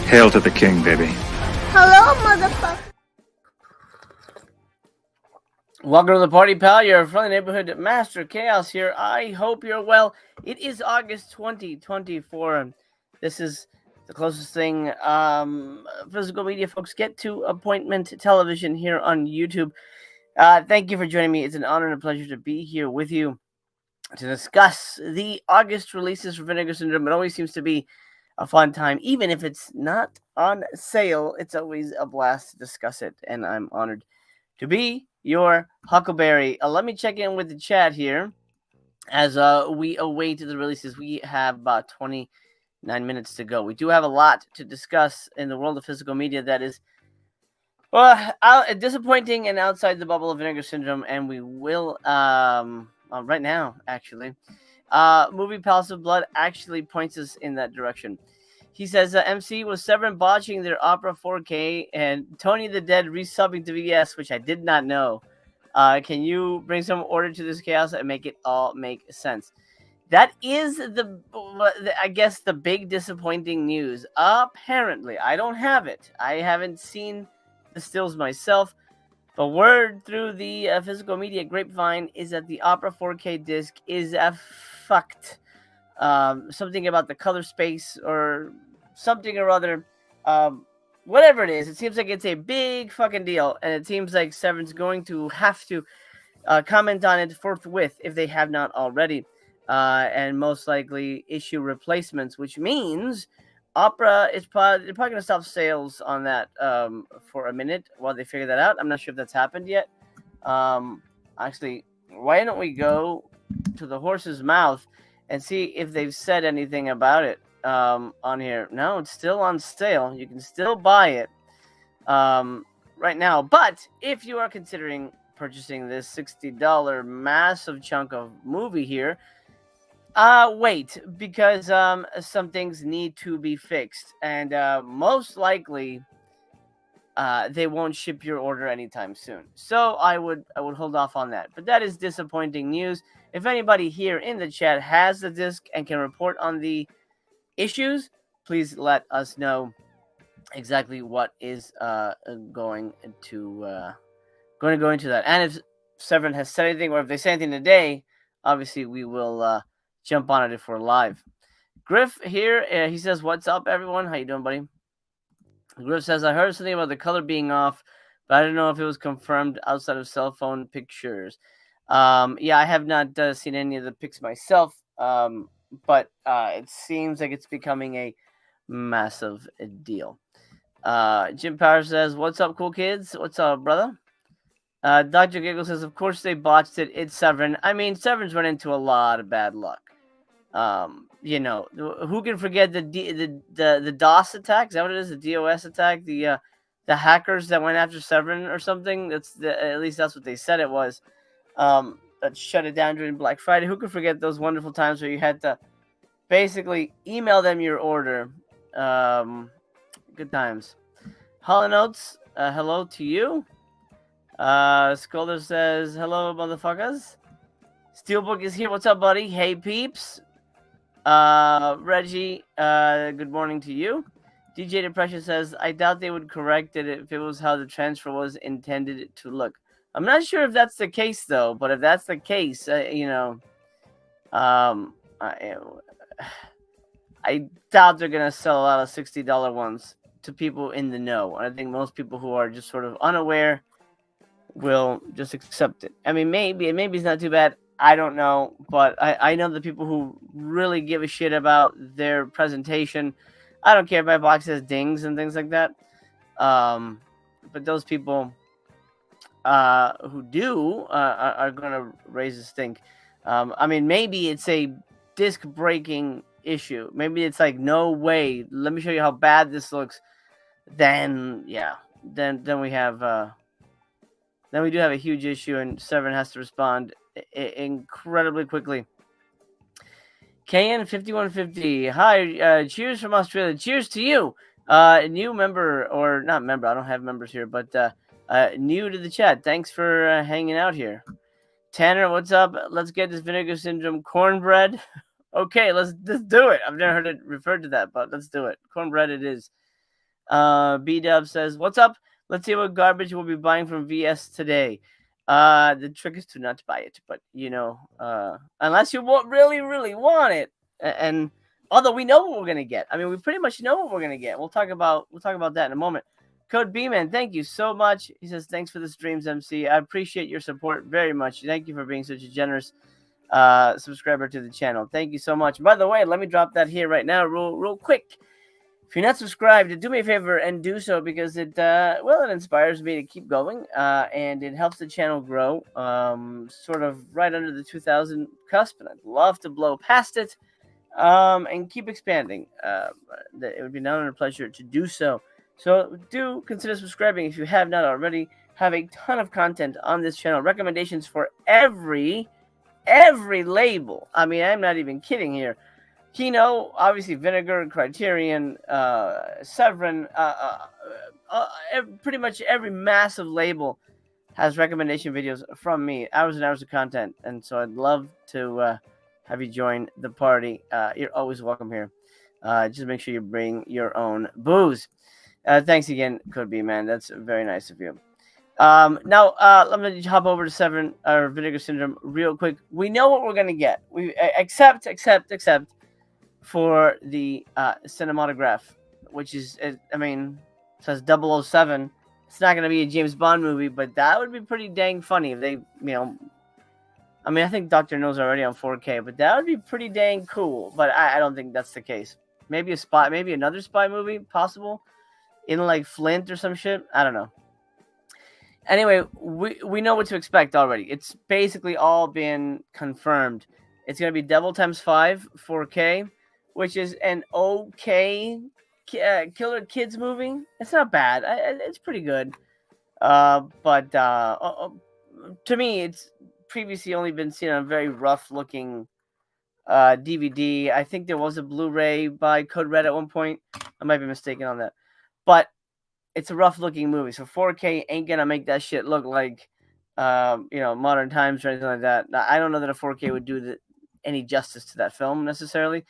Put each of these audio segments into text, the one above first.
Hail to the king, baby. Hello, motherfucker. Welcome to the party, pal. Your friendly neighborhood Master Chaos here. I hope you're well. It is August 2024. This is the closest thing physical media folks get to appointment television here on YouTube. Thank you for joining me. It's an honor and a pleasure to be here with you to discuss the August releases for Vinegar Syndrome. It always seems to be a fun time. Even if it's not on sale, it's always a blast to discuss it, and I'm honored to be your Huckleberry. Let me check in with the chat here as we await the releases. We have about 29 minutes to go. We do have a lot to discuss in the world of physical media that is disappointing and outside the bubble of Vinegar Syndrome, and we will right now actually. Movie Palace of Blood actually points us in that direction. He says MC was Severin botching their Opera 4K and Tony the Dead resubbing to VS, which I did not know. Can you bring some order to this chaos and make it all make sense? That is I guess the big disappointing news. Apparently, I don't have it. I haven't seen the stills myself. But word through the physical media grapevine is that the Opera 4K disc is fucked. Something about the color space or something or other. Whatever it is, it seems like it's a big fucking deal. And it seems like Severin's going to have to comment on it forthwith if they have not already. And most likely issue replacements, which means Opera is probably going to stop sales on that for a minute while they figure that out. I'm not sure if that's happened yet. Actually, why don't we go to the horse's mouth and see if they've said anything about it on here? No, it's still on sale. You can still buy it right now. But if you are considering purchasing this $60 massive chunk of movie here, wait, because some things need to be fixed, and most likely they won't ship your order anytime soon. So I would hold off on that. But that is disappointing news. If anybody here in the chat has the disc and can report on the issues, please let us know exactly what is going to go into that. And if Severin has said anything, or if they say anything today, obviously we will jump on it if we're live. Griff here, he says, "What's up, everyone? How you doing, buddy?" Griff says, "I heard something about the color being off, but I don't know if it was confirmed outside of cell phone pictures." Yeah, I have not seen any of the pics myself, but it seems like it's becoming a massive deal. Jim Power says, "What's up, cool kids? What's up, brother?" Dr. Giggle says, "Of course they botched it. It's Severin." I mean, Severin's run into a lot of bad luck. You know, who can forget the DOS attack? Is that what it is? The DOS attack? The hackers that went after Severin or something? At least that's what they said it was. That shut it down during Black Friday. Who could forget those wonderful times where you had to basically email them your order? Good times. Hollow Notes, hello to you. Scolder says, "Hello, motherfuckers." Steelbook is here. What's up, buddy? Hey, peeps. Reggie, good morning to you. DJ Depression says, "I doubt they would correct it if it was how the transfer was intended to look." I'm not sure if that's the case, though. But if that's the case, you know, I doubt they're gonna sell a lot of $60 ones to people in the know. I think most people who are just sort of unaware will just accept it. I mean, maybe it's not too bad. I don't know, but I know the people who really give a shit about their presentation. I don't care if my box has dings and things like that. But those people who do are gonna raise a stink. I mean, maybe it's a disc breaking issue. Maybe it's like, no way. Let me show you how bad this looks. Then yeah, then we have then we do have a huge issue, and Severin has to respond incredibly quickly. KN5150, hi, cheers from Australia. Cheers to you, new member, or not member. I don't have members here, but new to the chat. Thanks for hanging out here. Tanner, what's up? Let's get this Vinegar Syndrome cornbread. Okay, let's do it. I've never heard it referred to that, but let's do it. Cornbread it is. B-Dub says, "What's up? Let's see what garbage we'll be buying from VS today." The trick is to not buy it, but unless you really, really want it. And although we know what we're gonna get, I mean, we pretty much know what we're gonna get. We'll talk about that in a moment. Code B-Man, thank you so much. He says, "Thanks for the streams, MC. I appreciate your support very much. Thank you for being such a generous subscriber to the channel. Thank you so much. By the way, let me drop that here right now, real quick. If you're not subscribed, do me a favor and do so, because it inspires me to keep going, and it helps the channel grow, sort of right under the 2,000 cusp, and I'd love to blow past it, and keep expanding. It would be an honor and a pleasure to do so. So do consider subscribing if you have not already. Have a ton of content on this channel. Recommendations for every label. I mean, I'm not even kidding here. Kino, obviously Vinegar, Criterion, Severin, pretty much every massive label has recommendation videos from me, hours and hours of content, and so I'd love to have you join the party. You're always welcome here. Just make sure you bring your own booze. Thanks again, Could Be, man. That's very nice of you. Now, let me hop over to Severin or Vinegar Syndrome real quick. We know what we're gonna get. We accept for the cinematograph, which is, I mean, says 007. It's not going to be a James Bond movie, but that would be pretty dang funny if they, I mean, I think Doctor No's already on 4K, but that would be pretty dang cool. But I don't think that's the case. Maybe another spy movie, possible, in like Flint or some shit. I don't know. Anyway, we know what to expect already. It's basically all been confirmed. It's going to be Devil Times 5 4K, which is an okay Killer Kids movie. It's not bad. It's pretty good. But to me, it's previously only been seen on a very rough-looking DVD. I think there was a Blu-ray by Code Red at one point. I might be mistaken on that. But it's a rough-looking movie, so 4K ain't gonna make that shit look like, modern times or anything like that. Now, I don't know that a 4K would do any justice to that film necessarily,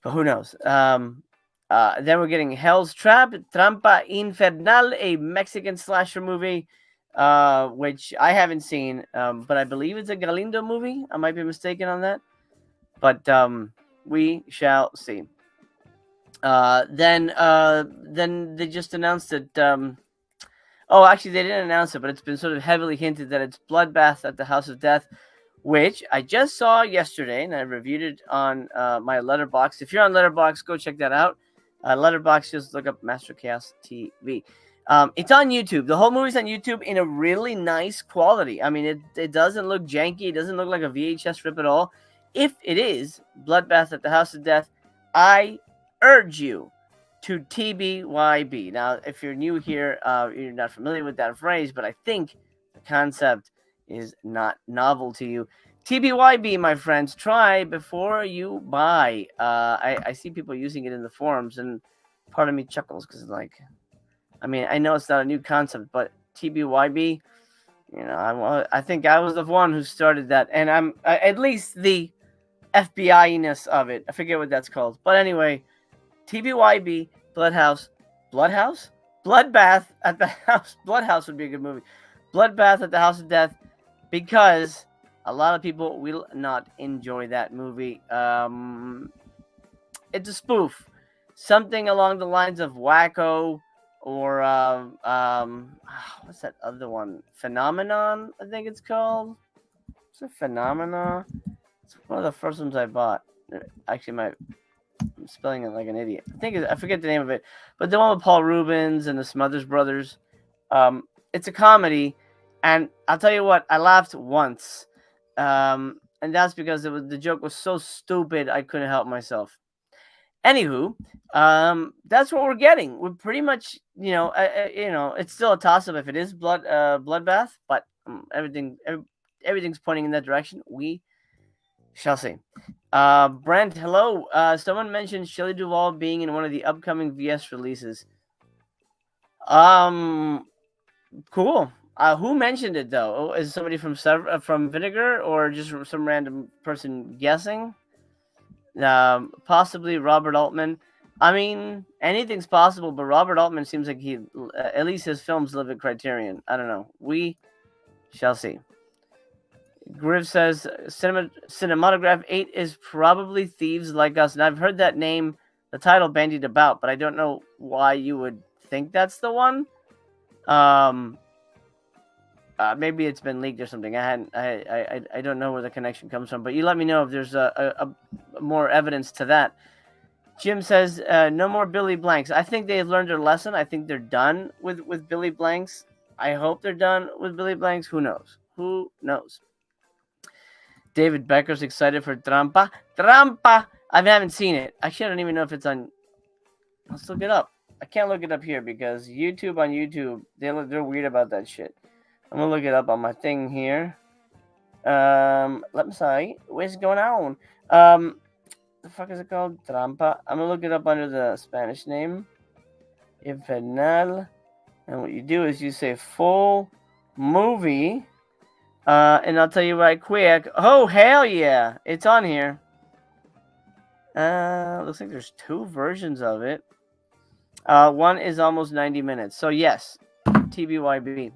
but who knows? Then we're getting Hell's Trap, Trampa Infernal, a Mexican slasher movie, which I haven't seen, but I believe it's a Galindo movie. I might be mistaken on that, but we shall see. Then they just announced that. Actually, they didn't announce it, but it's been sort of heavily hinted that it's Bloodbath at the House of Death, which I just saw yesterday, and I reviewed it on my Letterboxd. If you're on Letterboxd, go check that out. Letterboxd, just look up Master Chaos TV. It's on YouTube. The whole movie's on YouTube in a really nice quality. I mean, it doesn't look janky. It doesn't look like a VHS rip at all. If it is Bloodbath at the House of Death, I urge you to TBYB. Now, if you're new here, you're not familiar with that phrase, but I think the concept is not novel to you. TBYB, my friends, try before you buy. I see people using it in the forums, and part of me chuckles because, I know it's not a new concept, but TBYB, I think I was the one who started that, and I'm at least the FBI-ness of it. I forget what that's called, but anyway, TBYB, Bloodbath at the House. Bloodhouse would be a good movie. Bloodbath at the House of Death, because a lot of people will not enjoy that movie. It's a spoof, something along the lines of Wacko, or what's that other one? Phenomenon, I think it's called. Is it Phenomena? It's one of the first ones I bought. Actually, I'm spelling it like an idiot. I forget the name of it, but the one with Paul Rubens and the Smothers Brothers. It's a comedy, and I'll tell you what, I laughed once, and that's because the joke was so stupid I couldn't help myself. Anywho, that's what we're getting. We're pretty much, it's still a toss-up if it is Bloodbath, but everything's pointing in that direction. We shall see. Brent, hello. Someone mentioned Shelley Duvall being in one of the upcoming VS releases. Cool. Who mentioned it though? Is it somebody from Vinegar, or just some random person guessing? Possibly Robert Altman. I mean, anything's possible, but Robert Altman seems like at least his films live at Criterion. I don't know. We shall see. Griff says Cinematograph 8 is probably Thieves Like Us. And I've heard that name, the title bandied about, but I don't know why you would think that's the one. Maybe it's been leaked or something. I don't know where the connection comes from, but you let me know if there's a more evidence to that. Jim says, no more Billy Blanks. I think they've learned their lesson. I think they're done with Billy Blanks. I hope they're done with Billy Blanks. Who knows? Who knows? David Becker's excited for Trampa. Trampa! I haven't seen it. Actually, I don't even know if it's on... Let's look it up. I can't look it up here because YouTube on YouTube, they're weird about that shit. I'm going to look it up on my thing here. Let me see. What's going on? The fuck is it called? Trampa. I'm going to look it up under the Spanish name. Infernal. And what you do is you say full movie... and I'll tell you right quick. Oh, hell yeah. It's on here. Looks like there's 2 versions of it. One is almost 90 minutes. So, yes. TBYB.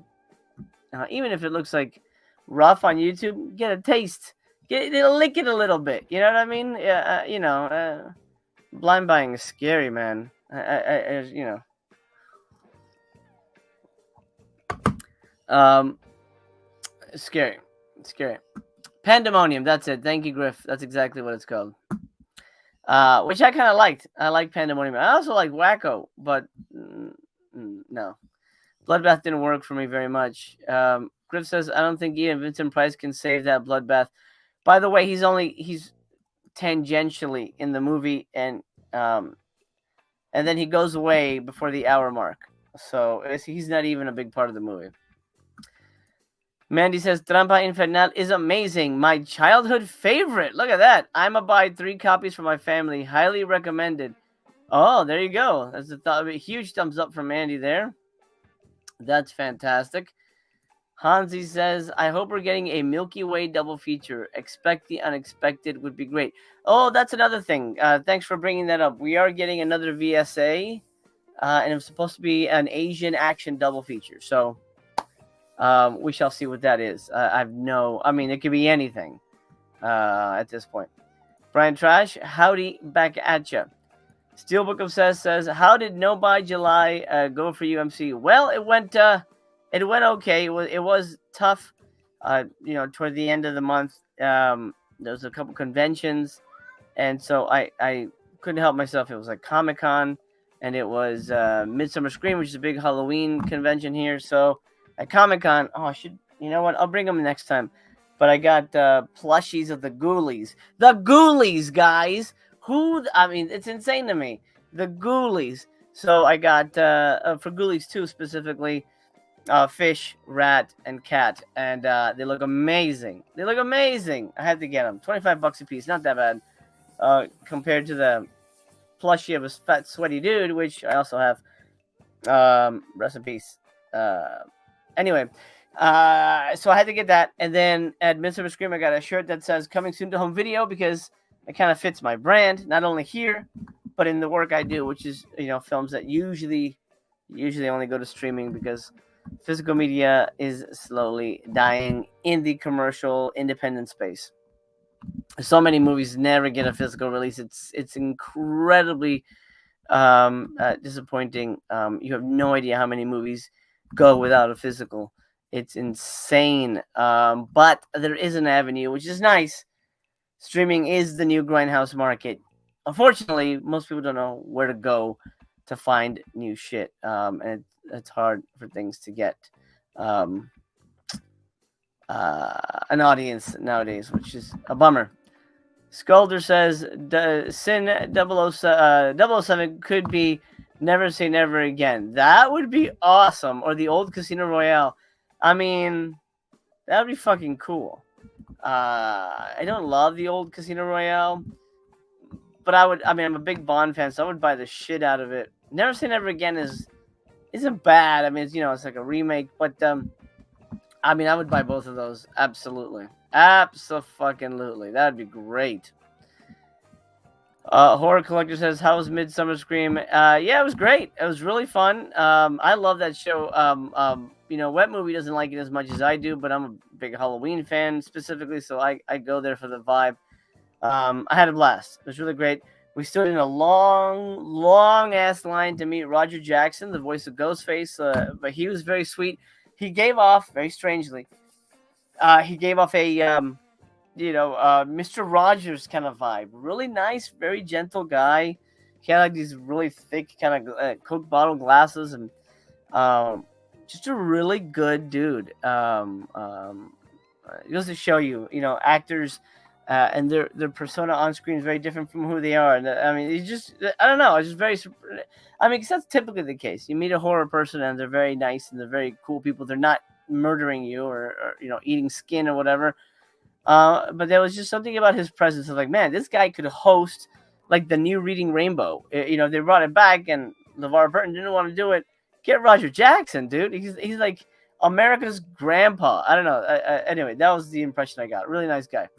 Even if it looks like rough on YouTube, get a taste. Lick it a little bit. You know what I mean? Blind buying is scary, man. Scary. Pandemonium, that's it. Thank you, Griff. That's exactly what it's called. Which I kind of liked. I like Pandemonium. I also like Wacko, but no. Bloodbath didn't work for me very much. Griff says, I don't think Ian Vincent Price can save that Bloodbath. By the way, he's tangentially in the movie, and then he goes away before the hour mark. So he's not even a big part of the movie. Mandy says, Trampa Infernal is amazing. My childhood favorite. Look at that. I'm going to buy 3 copies for my family. Highly recommended. Oh, there you go. That's a huge thumbs up from Mandy there. That's fantastic. Hansi says, I hope we're getting a Milky Way double feature. Expect the unexpected would be great. Oh, that's another thing. Thanks for bringing that up. We are getting another VSA, and it's supposed to be an Asian action double feature. So... we shall see what that is. It could be anything at this point. Brian Trash, howdy, back at ya. Steelbook of says, how did No Buy July go for UMC? Well, it went okay. It was tough. Toward the end of the month, there was a couple conventions, and so I couldn't help myself. It was like Comic-Con, and it was Midsummer Scream, which is a big Halloween convention here. So at Comic-Con, you know what? I'll bring them next time. But I got plushies of the Ghoulies. The Ghoulies, guys! It's insane to me. The Ghoulies. So I got, for Ghoulies 2 specifically, fish, rat, and cat. And they look amazing. I had to get them. $25 a piece. Not that bad. Compared to the plushie of a fat, sweaty dude, which I also have. Rest in peace. Anyway, so I had to get that, and then at Midsummer Scream, I got a shirt that says "Coming soon to home video" because it kind of fits my brand, not only here, but in the work I do, which is films that usually only go to streaming because physical media is slowly dying in the commercial independent space. So many movies never get a physical release. It's incredibly disappointing. You have no idea how many movies go without a physical. It's insane. But there is an avenue, which is nice. Streaming is the new grindhouse market. Unfortunately, most people don't know where to go to find new shit. And it's hard for things to get an audience nowadays, which is a bummer. Skulder says Sin 007 could be Never Say Never Again. That would be awesome. Or the old Casino Royale. That would be fucking cool. I don't love the old Casino Royale, but I'm a big Bond fan, so I would buy the shit out of it. Never Say Never Again isn't bad. It's like a remake, but I would buy both of those. Absolutely. Abso-fucking-lutely. That'd be great. Horror Collector says, "How was Midsummer Scream?" Yeah, it was great. It was really fun. I love that show. Wet Movie doesn't like it as much as I do, but I'm a big Halloween fan specifically, so I go there for the vibe. I had a blast. It was really great. We stood in a long ass line to meet Roger Jackson, the voice of Ghostface. But he was very sweet. He gave off very strangely. He gave off a Mr. Rogers kind of vibe. Really nice, very gentle guy. He had like these really thick kind of Coke bottle glasses, and just a really good dude. It goes to show you, actors and their persona on screen is very different from who they are. And I mean, I don't know. It's just very. I mean, 'cause that's typically the case. You meet a horror person and they're very nice and they're very cool people. They're not murdering you or eating skin or whatever. But there was just something about his presence. Of like, man, this guy could host like the new Reading Rainbow. They brought it back, and LeVar Burton didn't want to do it. Get Roger Jackson, dude. He's like America's grandpa. I don't know. Anyway, that was the impression I got. Really nice guy.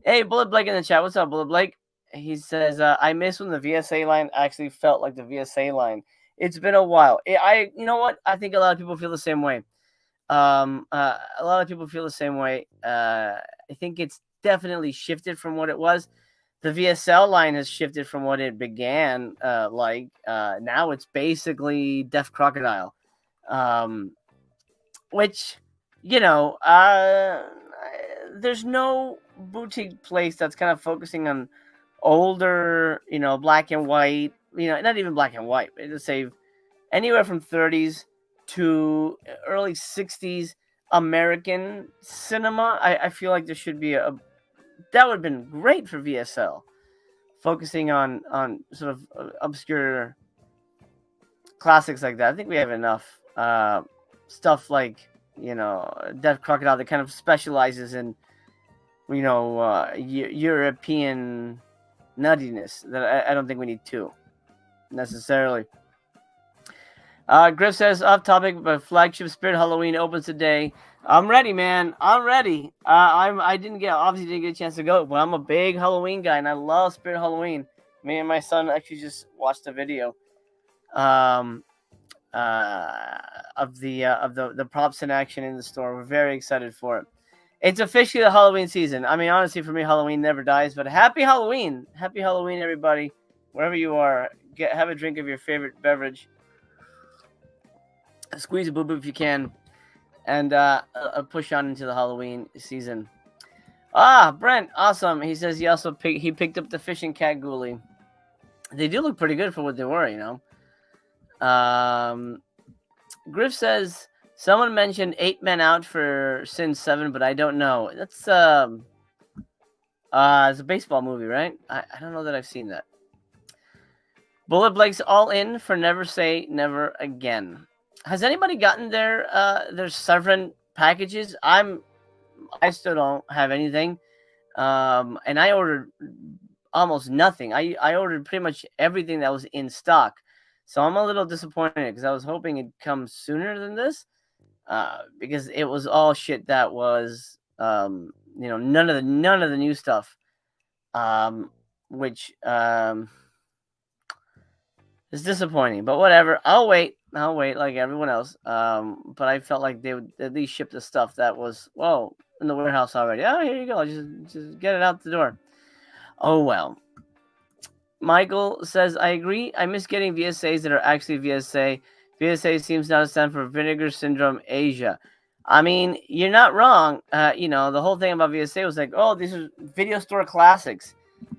Hey, Bullet Blake in the chat. What's up, Bullet Blake? He says, I miss when the VSA line actually felt like the VSA line. It's been a while. You know what? I think a lot of people feel the same way. A lot of people feel the same way. I think it's definitely shifted from what it was. The VSL line has shifted from what it began. Now it's basically Deaf Crocodile, which there's no boutique place that's kind of focusing on older, black and white. Not even black and white. Let's say anywhere from 30s to early 60s American cinema. I feel like there should be that would have been great for VSL, focusing on sort of obscure classics like that. I think we have enough stuff like Deaf Crocodile that kind of specializes in European nuttiness that I don't think we need to necessarily. Griff says, off topic, but flagship Spirit Halloween opens today. I'm ready, man. I'm ready. I obviously didn't get a chance to go, but I'm a big Halloween guy, and I love Spirit Halloween. Me and my son actually just watched a video of the props in action in the store. We're very excited for it. It's officially the Halloween season. I mean, honestly, for me, Halloween never dies. But happy Halloween, everybody, wherever you are. Have a drink of your favorite beverage. Squeeze a boob if you can, and push on into the Halloween season. Brent, awesome. He says he picked up the fishing cat ghoulie. They do look pretty good for what they were, Griff says someone mentioned 8 Men Out for Sin 7, but I don't know. That's it's a baseball movie, right? I don't know that I've seen that. Bullet Blake's all in for Never Say Never Again. Has anybody gotten their Severin packages? I still don't have anything. And I ordered almost nothing. I ordered pretty much everything that was in stock. So I'm a little disappointed because I was hoping it'd come sooner than this. Because it was all shit that was none of the new stuff. Which is disappointing. But whatever. I'll wait like everyone else. But I felt like they would at least ship the stuff that was in the warehouse already. Oh, here you go. Just get it out the door. Oh well. Michael says, I agree. I miss getting VSAs that are actually VSA. VSA seems now to stand for Vinegar Syndrome Asia. I mean, you're not wrong. The whole thing about VSA was like, these are video store classics.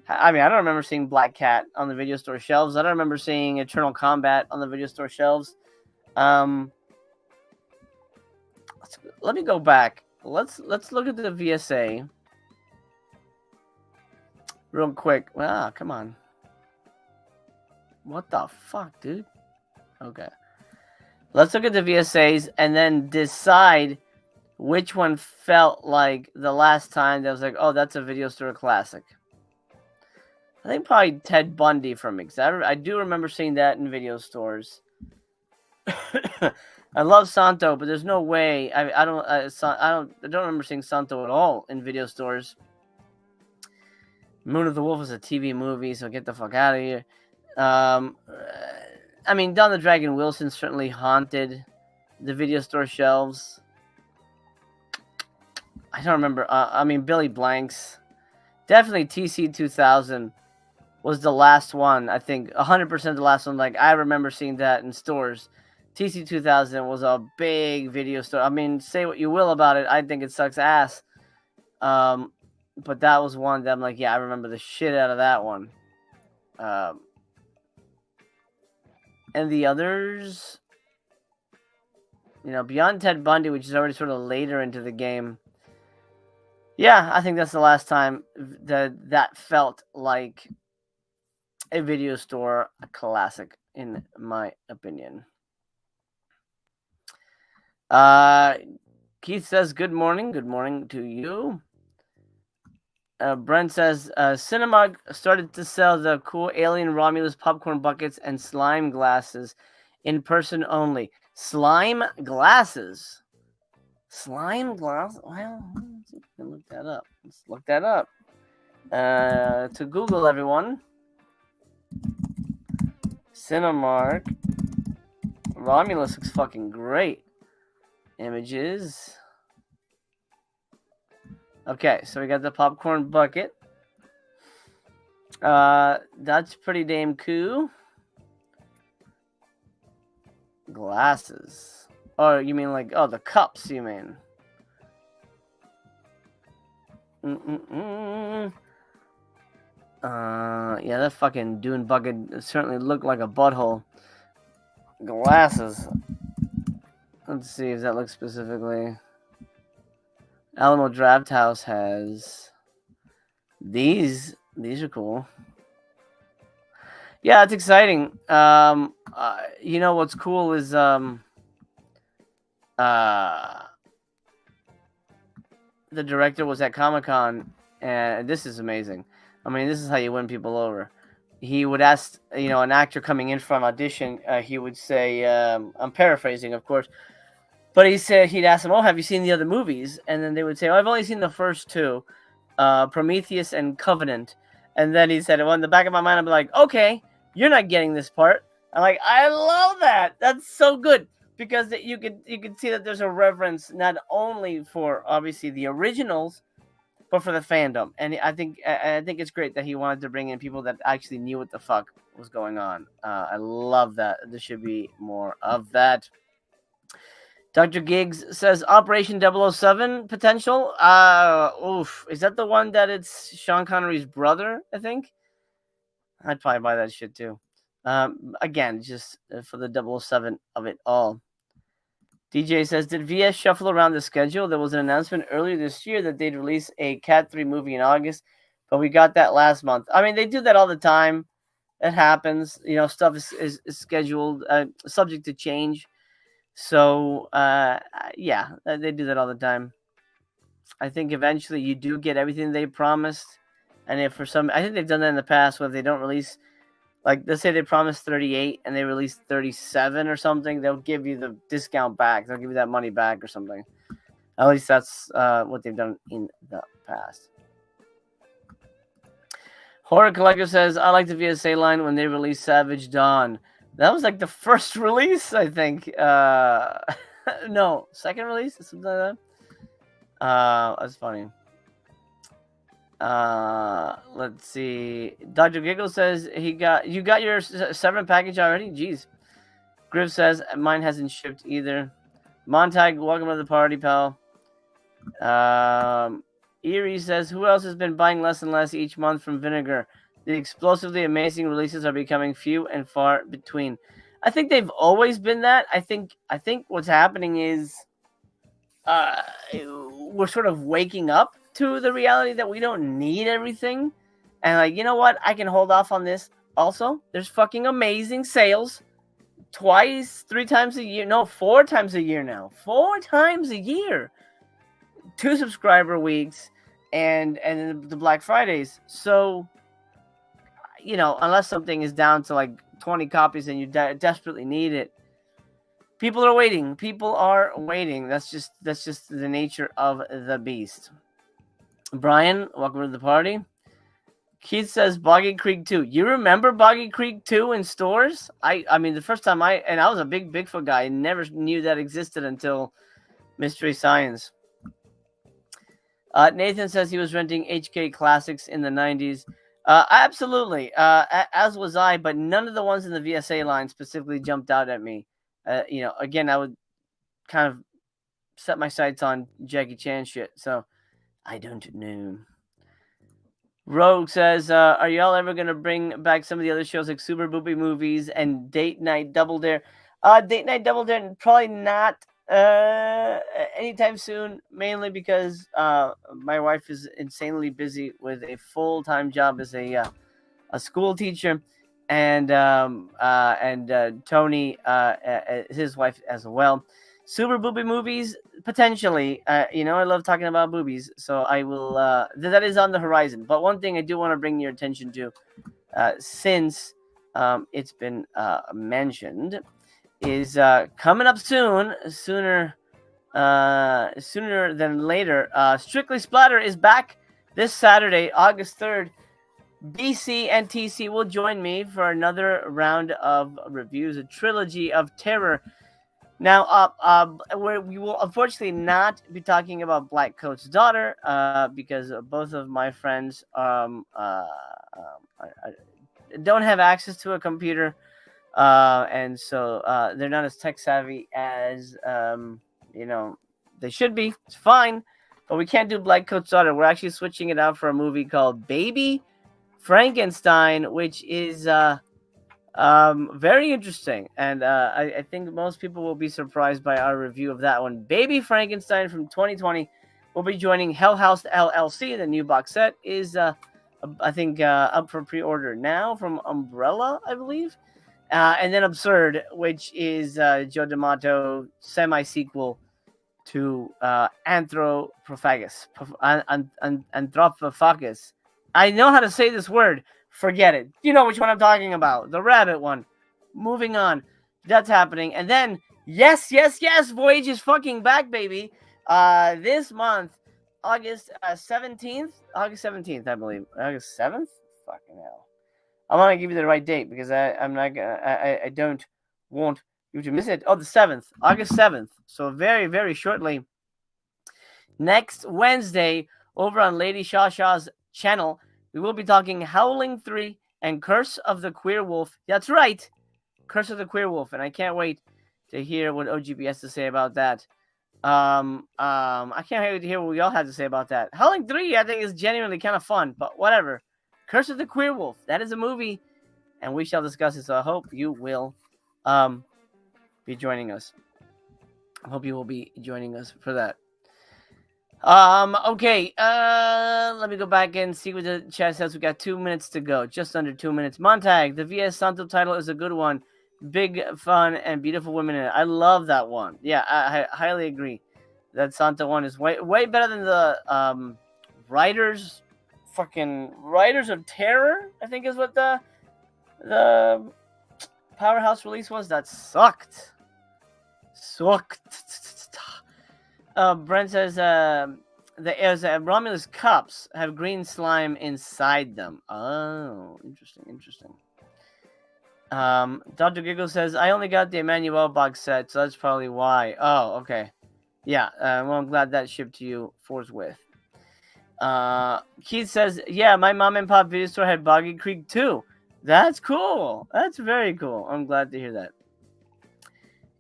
I mean, I don't remember seeing Black Cat on the video store shelves. I don't remember seeing Eternal Combat on the video store shelves. Let me go back. Let's look at the VSA real quick. Come on. What the fuck, dude? Okay. Let's look at the VSAs and then decide which one felt like the last time that was like, that's a video store classic. I think probably Ted Bundy for me, because I do remember seeing that in video stores. I love Santo, but there's no way. I don't remember seeing Santo at all in video stores. Moon of the Wolf is a TV movie, so get the fuck out of here. I mean, Don the Dragon Wilson certainly haunted the video store shelves. I don't remember. I mean, Billy Blanks. Definitely TC 2000 was the last one. I think 100% the last one. Like, I remember seeing that in stores. TC 2000 was a big video store. I mean, say what you will about it. I think it sucks ass. But that was one that I'm like, yeah, I remember the shit out of that one. And the others, you know, beyond Ted Bundy, which is already sort of later into the game. Yeah, I think that's the last time that felt like a video store classic, in my opinion. Keith says, good morning. Good morning to you. Brent says, Cinemark started to sell the cool Alien Romulus popcorn buckets and slime glasses in person only. Slime glasses? Slime glass? Well, let's look that up. Let's look that up. To Google, everyone. Cinemark. Romulus looks fucking great. Images. Okay, so we got the popcorn bucket. That's pretty damn cool. Glasses. Oh, you mean like, oh, the cups, you mean. Yeah, that fucking Dune bucket certainly looked like a butthole. Glasses. Let's see if that looks specifically. Alamo Draft House has these. These are cool. Yeah, it's exciting. You know what's cool is the director was at Comic-Con, and this is amazing. I mean, this is how you win people over. He would ask, you know, an actor coming in from audition. He would say, I'm paraphrasing, of course. But he said he'd ask them, "Oh, have you seen the other movies?" And then they would say, "Oh, I've only seen the first two, Prometheus and Covenant." And then he said, "Well, in the back of my mind, I'm like, okay, you're not getting this part." I'm like, I love that. That's so good because you could see that there's a reverence not only for obviously the originals, but for the fandom. And I think it's great that he wanted to bring in people that actually knew what the fuck was going on. I love that. There should be more of that. Dr. Giggs says Operation 007 potential. Is that the one that it's Sean Connery's brother, I think? I'd probably buy that shit too. Again, just for the 007 of it all. DJ says, did VS shuffle around the schedule? There was an announcement earlier this year that they'd release a Cat 3 movie in August, but we got that last month. I mean, they do that all the time. It happens. You know, stuff is scheduled, subject to change. So, yeah, they do that all the time. I think eventually you do get everything they promised. And if for some, I think they've done that in the past where they don't release, like, let's say they promised 38 and they release 37 or something, they'll give you the discount back. They'll give you that money back or something. At least that's what they've done in the past. Horror Collector says, I like the VSA line when they released Savage Dawn. That was like the first release, I think. No, second release, something like that. That's funny. Let's see. Dr. Giggle says you got your 7 package already. Jeez. Griff says mine hasn't shipped either. Montag, welcome to the party, pal. Erie says, who else has been buying less and less each month from Vinegar? The explosively amazing releases are becoming few and far between. I think they've always been that. I think what's happening is we're sort of waking up to the reality that we don't need everything. And like, you know what? I can hold off on this. Also, there's fucking amazing sales. 3 times a year. No, 4 times a year now. 4 times a year. 2 subscriber weeks and the Black Fridays. So, you know, unless something is down to like 20 copies and you desperately need it, people are waiting. That's just the nature of the beast. Brian, welcome to the party. Keith says Boggy Creek 2. You remember Boggy Creek 2 in stores? I mean, the first time I was a big Bigfoot guy. I never knew that existed until Mystery Science. Nathan says he was renting HK Classics in the 90s. Absolutely. As was I, but none of the ones in the VSA line specifically jumped out at me. Again, I would kind of set my sights on Jackie Chan shit, so I don't know. Rogue says, are y'all ever going to bring back some of the other shows like Super Boopy Movies and Date Night Double Dare? Date Night Double Dare, probably not anytime soon, mainly because my wife is insanely busy with a full-time job as a school teacher, and Tony, his wife as well. Super Booby Movies, potentially. I love talking about boobies, so I will. That is on the horizon. But one thing I do want to bring your attention to, since it's been mentioned, is coming up soon, sooner than later. Strictly Splatter is back this Saturday, August 3rd. BC and TC will join me for another round of reviews, a trilogy of terror. Now, we will unfortunately not be talking about Black Coat's daughter, because both of my friends don't have access to a computer, and so they're not as tech savvy as they should be. It's fine, but we can't do Black Coat's daughter. We're actually switching it out for a movie called Baby Frankenstein, which is very interesting, and I think most people will be surprised by our review of that one. Baby Frankenstein from 2020 will be joining Hell House LLC. The new box set is, I think, up for pre-order now from Umbrella, I believe. And then Absurd, which is Joe D'Amato semi-sequel to Anthropophagus. Anthropophagus. I know how to say this word. Forget it. You know which one I'm talking about. The rabbit one. Moving on. That's happening. And then, yes, Voyage is fucking back, baby. This month, August 17th, I believe. August 7th? Fucking hell. I want to give you the right date because I'm not gonna, I don't want you to miss it. Oh, the 7th. August 7th. So very, very shortly. Next Wednesday, over on Lady Shaw's channel, we will be talking Howling 3 and Curse of the Queer Wolf. That's right, Curse of the Queer Wolf, and I can't wait to hear what OGB has to say about that. I can't wait to hear what we all have to say about that. Howling 3, I think, is genuinely kind of fun, but whatever. Curse of the Queer Wolf, that is a movie, and we shall discuss it, so I hope you will be joining us. I hope you will be joining us for that. Okay, let me go back and see what the chat says. We got 2 minutes to go, just under 2 minutes. Montag, the VS Santo title is a good one. Big fun and beautiful women in it. I love that one. Yeah, I highly agree. That Santo one is way better than the Writers of Terror, I think is what the Powerhouse release was. That sucked. Brent says Romulus cups have green slime inside them. Oh, interesting. Dr. Giggle says, I only got the Emmanuel box set, so that's probably why. Oh, okay. Yeah, well, I'm glad that shipped to you forthwith. Keith says, yeah, my mom and pop video store had Boggy Creek too. That's cool. That's very cool. I'm glad to hear that.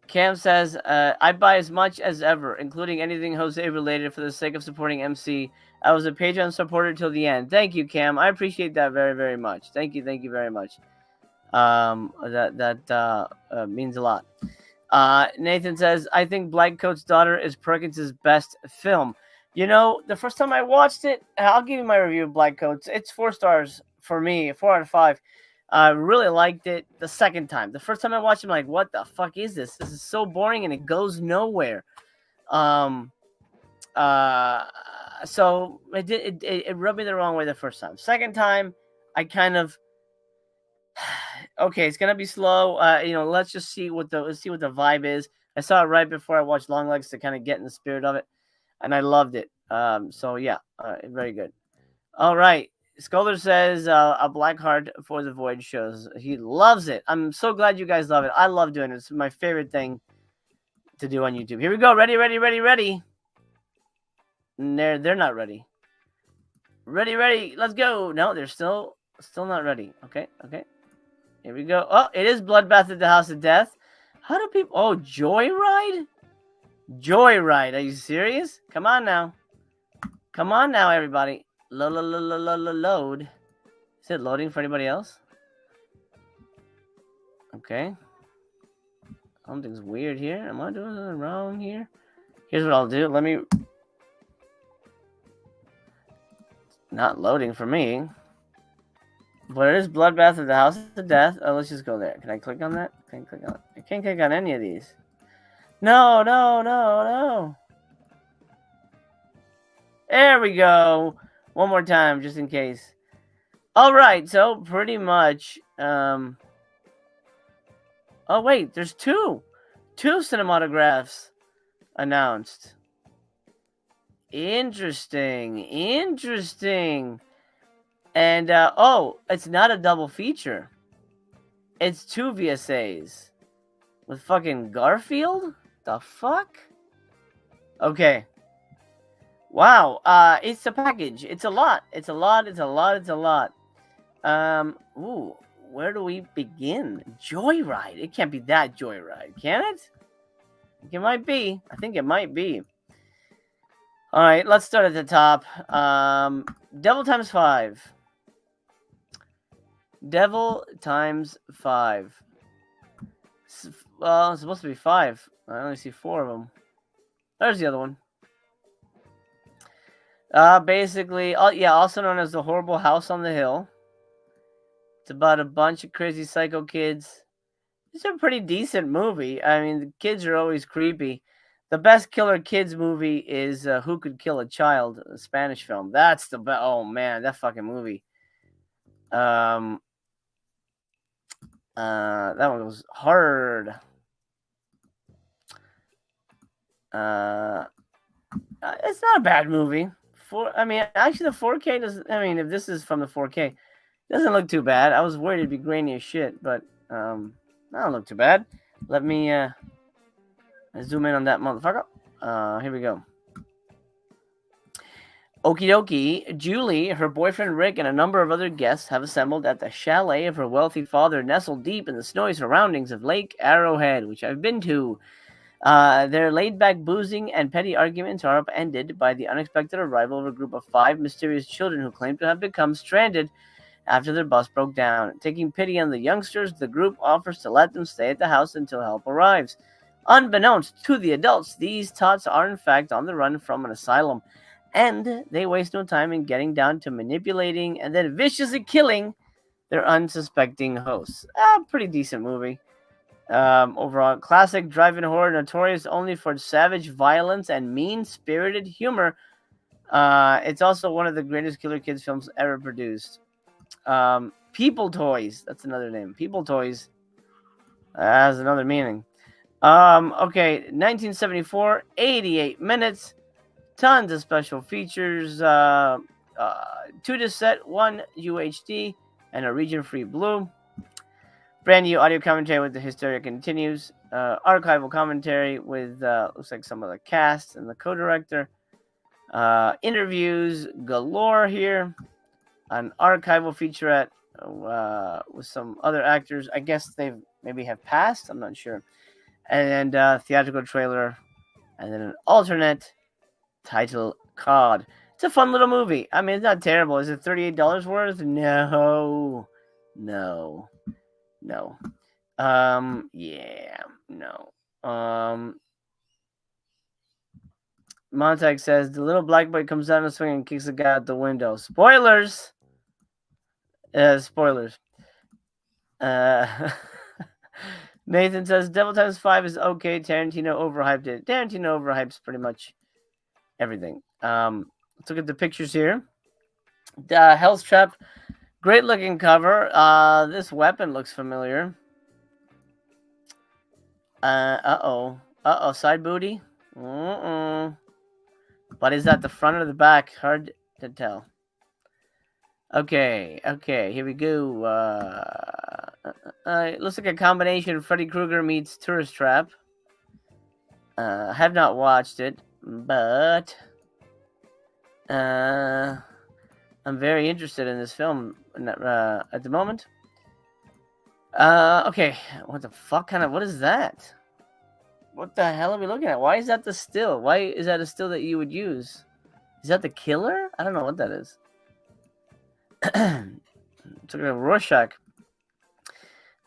Cam says, I buy as much as ever, including anything Jose related for the sake of supporting MC. I was a Patreon supporter till the end. Thank you, Cam. I appreciate that very, very much. Thank you very much. That means a lot. Nathan says, I think Black Coat's Daughter is Perkins' best film. You know, the first time I watched it, I'll give you my review of Black Coats. It's 4 stars for me, 4 out of 5. I really liked it the second time. The first time I watched it, I'm like, what the fuck is this? This is so boring and it goes nowhere. So it rubbed me the wrong way the first time. Second time, I kind of okay, it's gonna be slow. Let's just see what the vibe is. I saw it right before I watched Longlegs to kind of get in the spirit of it, and I loved it. So yeah, very good. All right, Scholar says a black heart for the Void shows. He loves it. I'm so glad you guys love it. I love doing it. It's my favorite thing to do on YouTube. Here we go. Ready, ready, ready, ready. They're not ready. Ready, ready. Let's go. No, they're still not ready. Okay, okay. Here we go. Oh, it is Bloodbath at the House of Death. How do people? Oh, Joyride. Joyride. Are you serious? Come on now. Come on now, everybody. Load. Is it loading for anybody else? Okay. Something's weird here. Am I doing something wrong here? Here's what I'll do. Let me... Not loading for me. But it is Bloodbath at the House of Death. Oh, let's just go there. Can I click on that? I can't click on it. I can't click on any of these. No, no, no, no. There we go. One more time, just in case. All right, so pretty much... Oh, wait, there's two cinematographs announced. Interesting. And, oh, it's not a double feature. It's 2 VSAs. With fucking Garfield? The fuck? Okay. Wow, it's a package. It's a lot. Ooh, where do we begin? Joyride. It can't be that Joyride, can it? I think it might be. All right, let's start at the top. Devil times 5. Devil times 5. Well, it's supposed to be 5. I only see 4 of them. There's the other one. Basically, also known as The Horrible House on the Hill. It's about a bunch of crazy psycho kids. It's a pretty decent movie. I mean, the kids are always creepy. The best killer kids movie is Who Could Kill a Child, a Spanish film. That's the best. Oh man, that fucking movie. That one was hard. It's not a bad movie. Actually, the 4K doesn't. I mean, if this is from the 4K, it doesn't look too bad. I was worried it'd be grainy as shit, but that don't look too bad. Let me zoom in on that motherfucker. Here we go. Okie dokie, Julie, her boyfriend Rick, and a number of other guests have assembled at the chalet of her wealthy father, nestled deep in the snowy surroundings of Lake Arrowhead, which I've been to. Their laid-back boozing and petty arguments are upended by the unexpected arrival of a group of 5 mysterious children who claim to have become stranded after their bus broke down. Taking pity on the youngsters, the group offers to let them stay at the house until help arrives. Unbeknownst to the adults, these tots are in fact on the run from an asylum, and they waste no time in getting down to manipulating and then viciously killing their unsuspecting hosts. Pretty decent movie. Overall, classic drive-in horror, notorious only for savage violence and mean-spirited humor. It's also one of the greatest killer kids films ever produced. People Toys, that's another name. People Toys has another meaning. Okay, 1974, 88 minutes, tons of special features, 2 disc set, 1 UHD, and a region-free blue. Brand new audio commentary with The Hysteria Continues. Archival commentary with, looks like some of the cast and the co-director. Interviews galore here. An archival featurette with some other actors. I guess they maybe have passed. I'm not sure. And theatrical trailer. And then an alternate title card. It's a fun little movie. I mean, it's not terrible. Is it $38 worth? No. Yeah, no. Montag says the little black boy comes down the swing and kicks the guy out the window. Spoilers. Spoilers. Nathan says Devil Times 5 is okay. Tarantino overhyped it. Tarantino overhypes pretty much everything. Let's look at the pictures here. Hell's Trap. Great looking cover. This weapon looks familiar. Uh-oh. Side booty. But is that the front or the back? Hard to tell. Okay, here we go. It looks like a combination of Freddy Krueger meets Tourist Trap. Have not watched it, but I'm very interested in this film at the moment. Okay, what the fuck what is that? What the hell are we looking at? Why is that the still? Why is that a still that you would use? Is that the killer? I don't know what that is. It's like a Rorschach.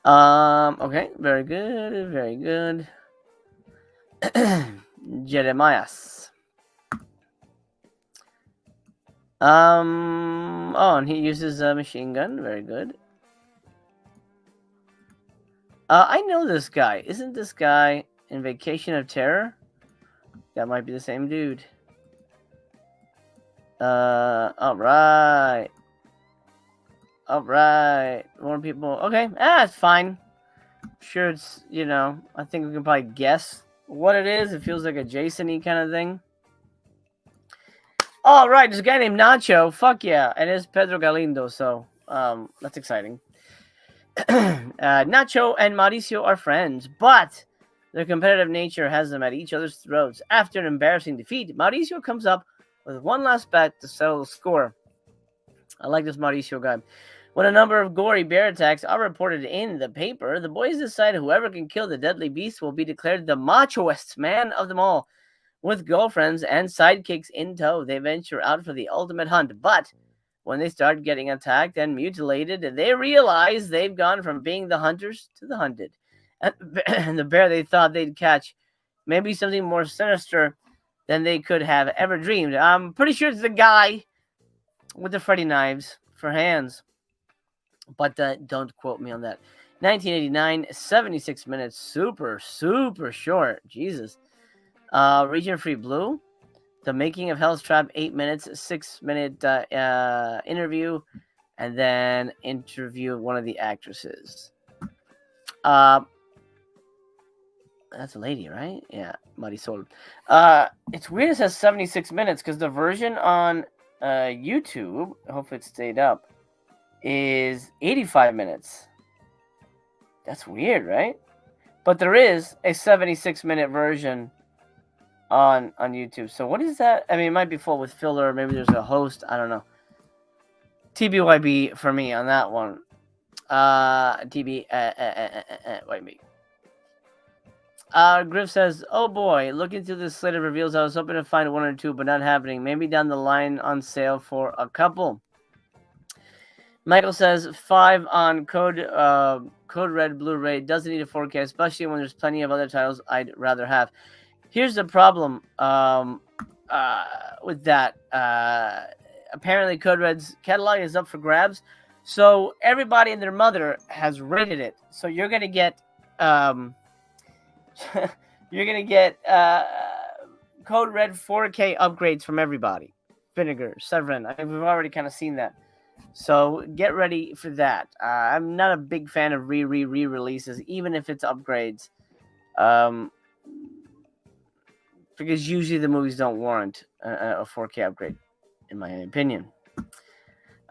Okay, very good, very good. Jeremias. Oh, and he uses a machine gun. Very good. I know this guy. Isn't this guy in Vacation of Terror? That might be the same dude. Alright. Alright. More people. Okay. It's fine. Sure, it's, I think we can probably guess what it is. It feels like a Jason-y kind of thing. Alright, there's a guy named Nacho. Fuck yeah. And it's Pedro Galindo, so, that's exciting. Nacho and Mauricio are friends, but their competitive nature has them at each other's throats. After an embarrassing defeat, Mauricio comes up with one last bet to settle the score. I like this Mauricio guy. When a number of gory bear attacks are reported in the paper, the boys decide whoever can kill the deadly beast will be declared the machoest man of them all. With girlfriends and sidekicks in tow, they venture out for the ultimate hunt, but when they start getting attacked and mutilated, they realize they've gone from being the hunters to the hunted. And the bear they thought they'd catch may be something more sinister than they could have ever dreamed. I'm pretty sure it's the guy with the Freddy knives for hands. But don't quote me on that. 1989, 76 minutes. Super, super short. Jesus. Region Free Blue. The Making of Hell's Trap, 8 minutes, 6-minute interview, and then interview of one of the actresses. That's a lady, right? Yeah, Marisol. It's weird it says 76 minutes because the version on YouTube, hopefully it stayed up, is 85 minutes. That's weird, right? But there is a 76-minute version on YouTube. So what is that? I mean, it might be full with filler. Maybe there's a host. I don't know. TBYB for me on that one. TBYB. Griff says, "Oh boy, looking through this slate of reveals, I was hoping to find one or two, but not happening. Maybe down the line on sale for a couple." Michael says 5 on Code Red Blu-ray. Doesn't need a 4K, especially when there's plenty of other titles I'd rather have. Here's the problem with that. Apparently, Code Red's catalog is up for grabs, so everybody and their mother has rated it. So you're gonna get Code Red 4K upgrades from everybody. Vinegar, Severin. We've already kind of seen that. So get ready for that. I'm not a big fan of re-releases, even if it's upgrades. Because usually the movies don't warrant a 4K upgrade, in my opinion.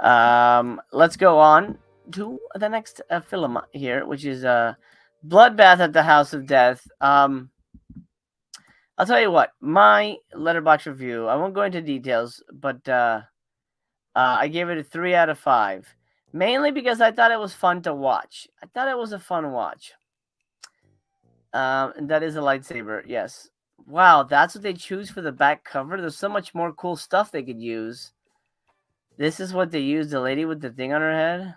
Let's go on to the next film here, which is Bloodbath at the House of Death. I'll tell you what, my Letterboxd review, I won't go into details, but I gave it a 3 out of 5. Mainly because I thought it was fun to watch. I thought it was a fun watch. And that is a lightsaber, yes. Wow, that's what they choose for the back cover? There's so much more cool stuff they could use. This is what they used, the lady with the thing on her head?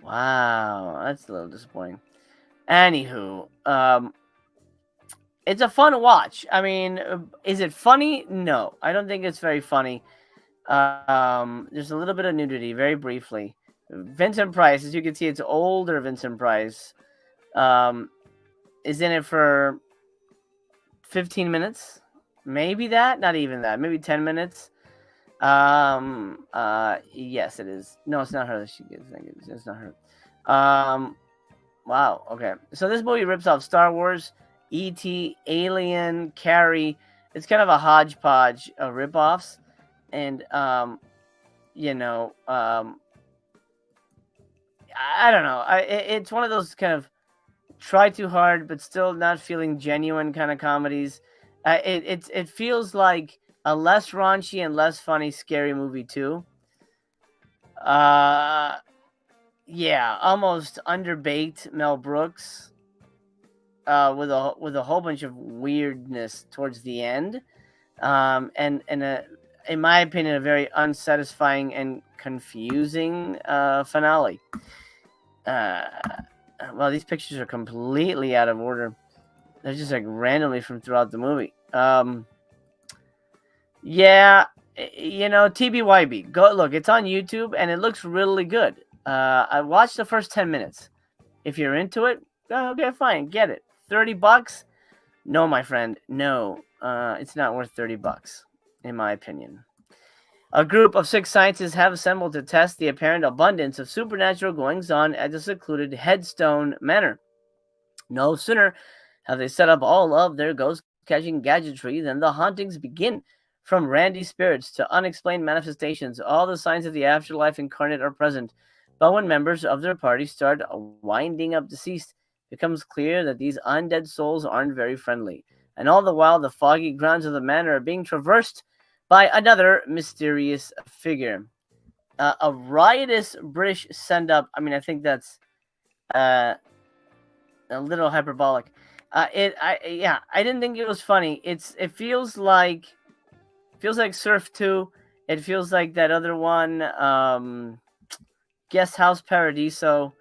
Wow, that's a little disappointing. Anywho, it's a fun watch. I mean, is it funny? No, I don't think it's very funny. There's a little bit of nudity, very briefly. Vincent Price, as you can see, it's older Vincent Price. Is in it for 15 minutes, maybe that, not even that, maybe 10 minutes. Yes, it is. No, it's not her that she gets. It's not her. Wow. Okay. So this movie rips off Star Wars, E.T., Alien, Carrie. It's kind of a hodgepodge of ripoffs, and you know, I don't know. It's one of those kind of try too hard but still not feeling genuine kind of comedies. It feels like a less raunchy and less funny scary movie too. Uh, yeah, almost underbaked Mel Brooks. With a whole bunch of weirdness towards the end, and in my opinion, a very unsatisfying and confusing finale. Uh, well, these pictures are completely out of order. They're just like randomly from throughout the movie. Yeah, TBYB. Go look. It's on YouTube and it looks really good. I watched the first 10 minutes. If you're into it, okay, fine, get it. $30? No, my friend, no. It's not worth $30, in my opinion. A group of 6 scientists have assembled to test the apparent abundance of supernatural goings-on at the secluded Headstone Manor. No sooner have they set up all of their ghost-catching gadgetry than the hauntings begin. From randy spirits to unexplained manifestations, all the signs of the afterlife incarnate are present. But when members of their party start winding up deceased, it becomes clear that these undead souls aren't very friendly. And all the while, the foggy grounds of the manor are being traversed by another mysterious figure. A riotous British send-up. I mean, I think that's a little hyperbolic. I didn't think it was funny. It feels like Surf 2. It feels like that other one, Guest House Paradiso.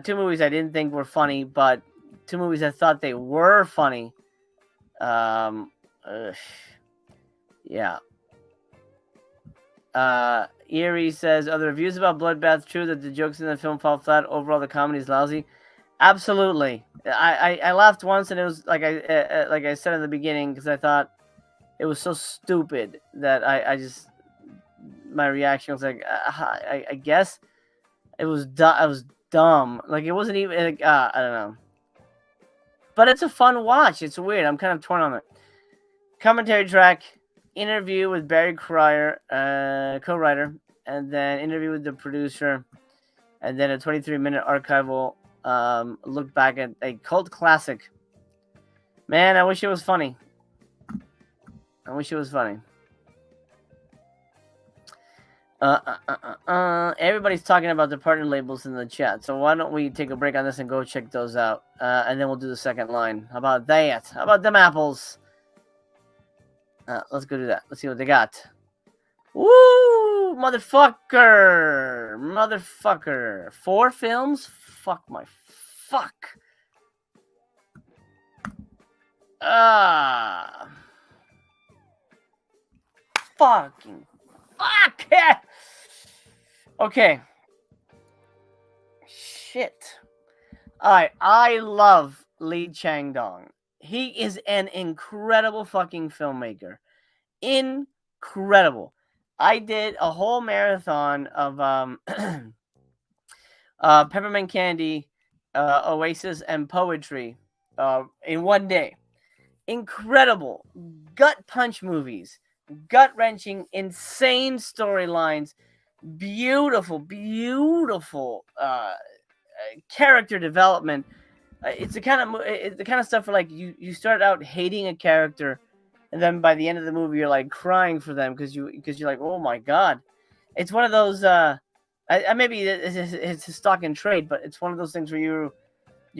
2 movies I didn't think were funny, but 2 movies I thought they were funny. Yeah. Erie says, are the reviews about Bloodbath true that the jokes in the film fall flat? Overall, the comedy is lousy. Absolutely. I laughed once, and it was like I said in the beginning, because I thought it was so stupid that I just, my reaction was like, I guess it was I was dumb. Like, it wasn't even like, I don't know. But it's a fun watch. It's weird. I'm kind of torn on it. Commentary track, interview with Barry Cryer, co-writer, and then interview with the producer, and then a 23-minute archival look back at a cult classic. Man, I wish it was funny. Everybody's talking about the partner labels in the chat, so why don't we take a break on this and go check those out, and then we'll do the second line. How about that? How about them apples? Let's go do that. Let's see what they got. Woo! Motherfucker. 4 films? Fuck. Fucking fuck. Okay. Shit. Alright, I love Lee Chang-dong. He is an incredible fucking filmmaker. Incredible. I did a whole marathon of Peppermint Candy, Oasis, and Poetry in one day. Incredible. Gut punch movies. Gut-wrenching, insane storylines. Beautiful character development. It's the kind of stuff where, like, you start out hating a character, and then by the end of the movie you're like crying for them because you're like, oh my god. It's one of those maybe it's a stock and trade, but it's one of those things where you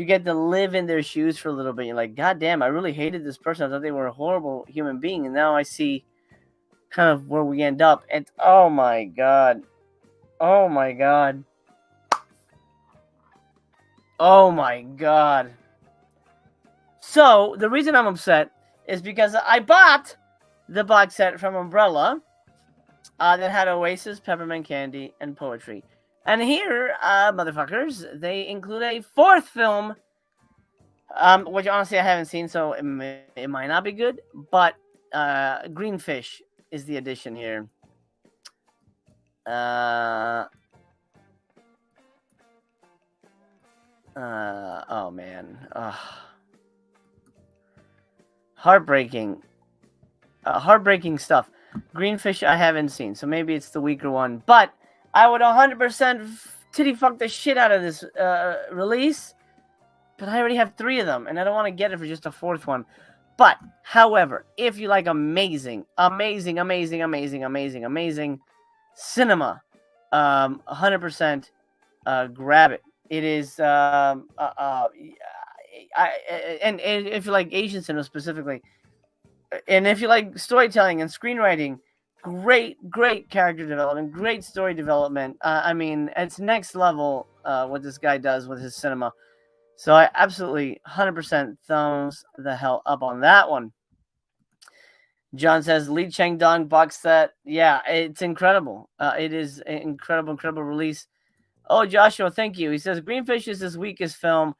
get to live in their shoes for a little bit. You're like, god damn, I really hated this person. I thought they were a horrible human being, and now I see kind of where we end up. And oh my god. So the reason I'm upset is because I bought the box set from Umbrella that had Oasis, Peppermint Candy, and Poetry. And here, motherfuckers, they include a 4th film, which honestly I haven't seen, so it might not be good, but Greenfish is the addition here. Oh man. Heartbreaking stuff. Greenfish I haven't seen, so maybe it's the weaker one. But I would 100% titty fuck the shit out of this release. But I already have 3 of them, and I don't want to get it for just a 4th one. But, however, if you like amazing cinema, 100% grab it. It is, and if you like Asian cinema specifically, and if you like storytelling and screenwriting, great character development, great story development. I mean, it's next level what this guy does with his cinema. So I absolutely 100% thumbs the hell up on that one. John says, Lee Chang-dong box set. Yeah, it's incredible. It is an incredible release. Oh, Joshua, thank you. He says, Greenfish is his weakest film,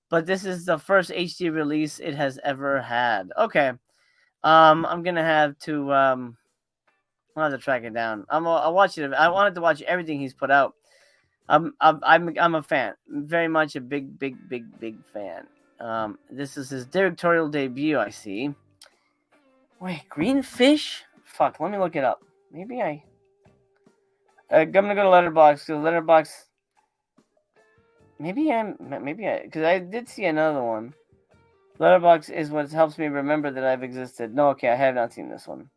but this is the first HD release it has ever had. Okay. I'm going to have to, I'll have to track it down. I'll watch it. I wanted to watch everything he's put out. I'm a fan. Very much a big fan. This is his directorial debut, I see. Wait, Greenfish? Fuck, let me look it up. Maybe I'm gonna go to Letterboxd. Letterboxd. Maybe because I did see another one. Letterboxd is what helps me remember that I've existed. No, okay, I have not seen this one.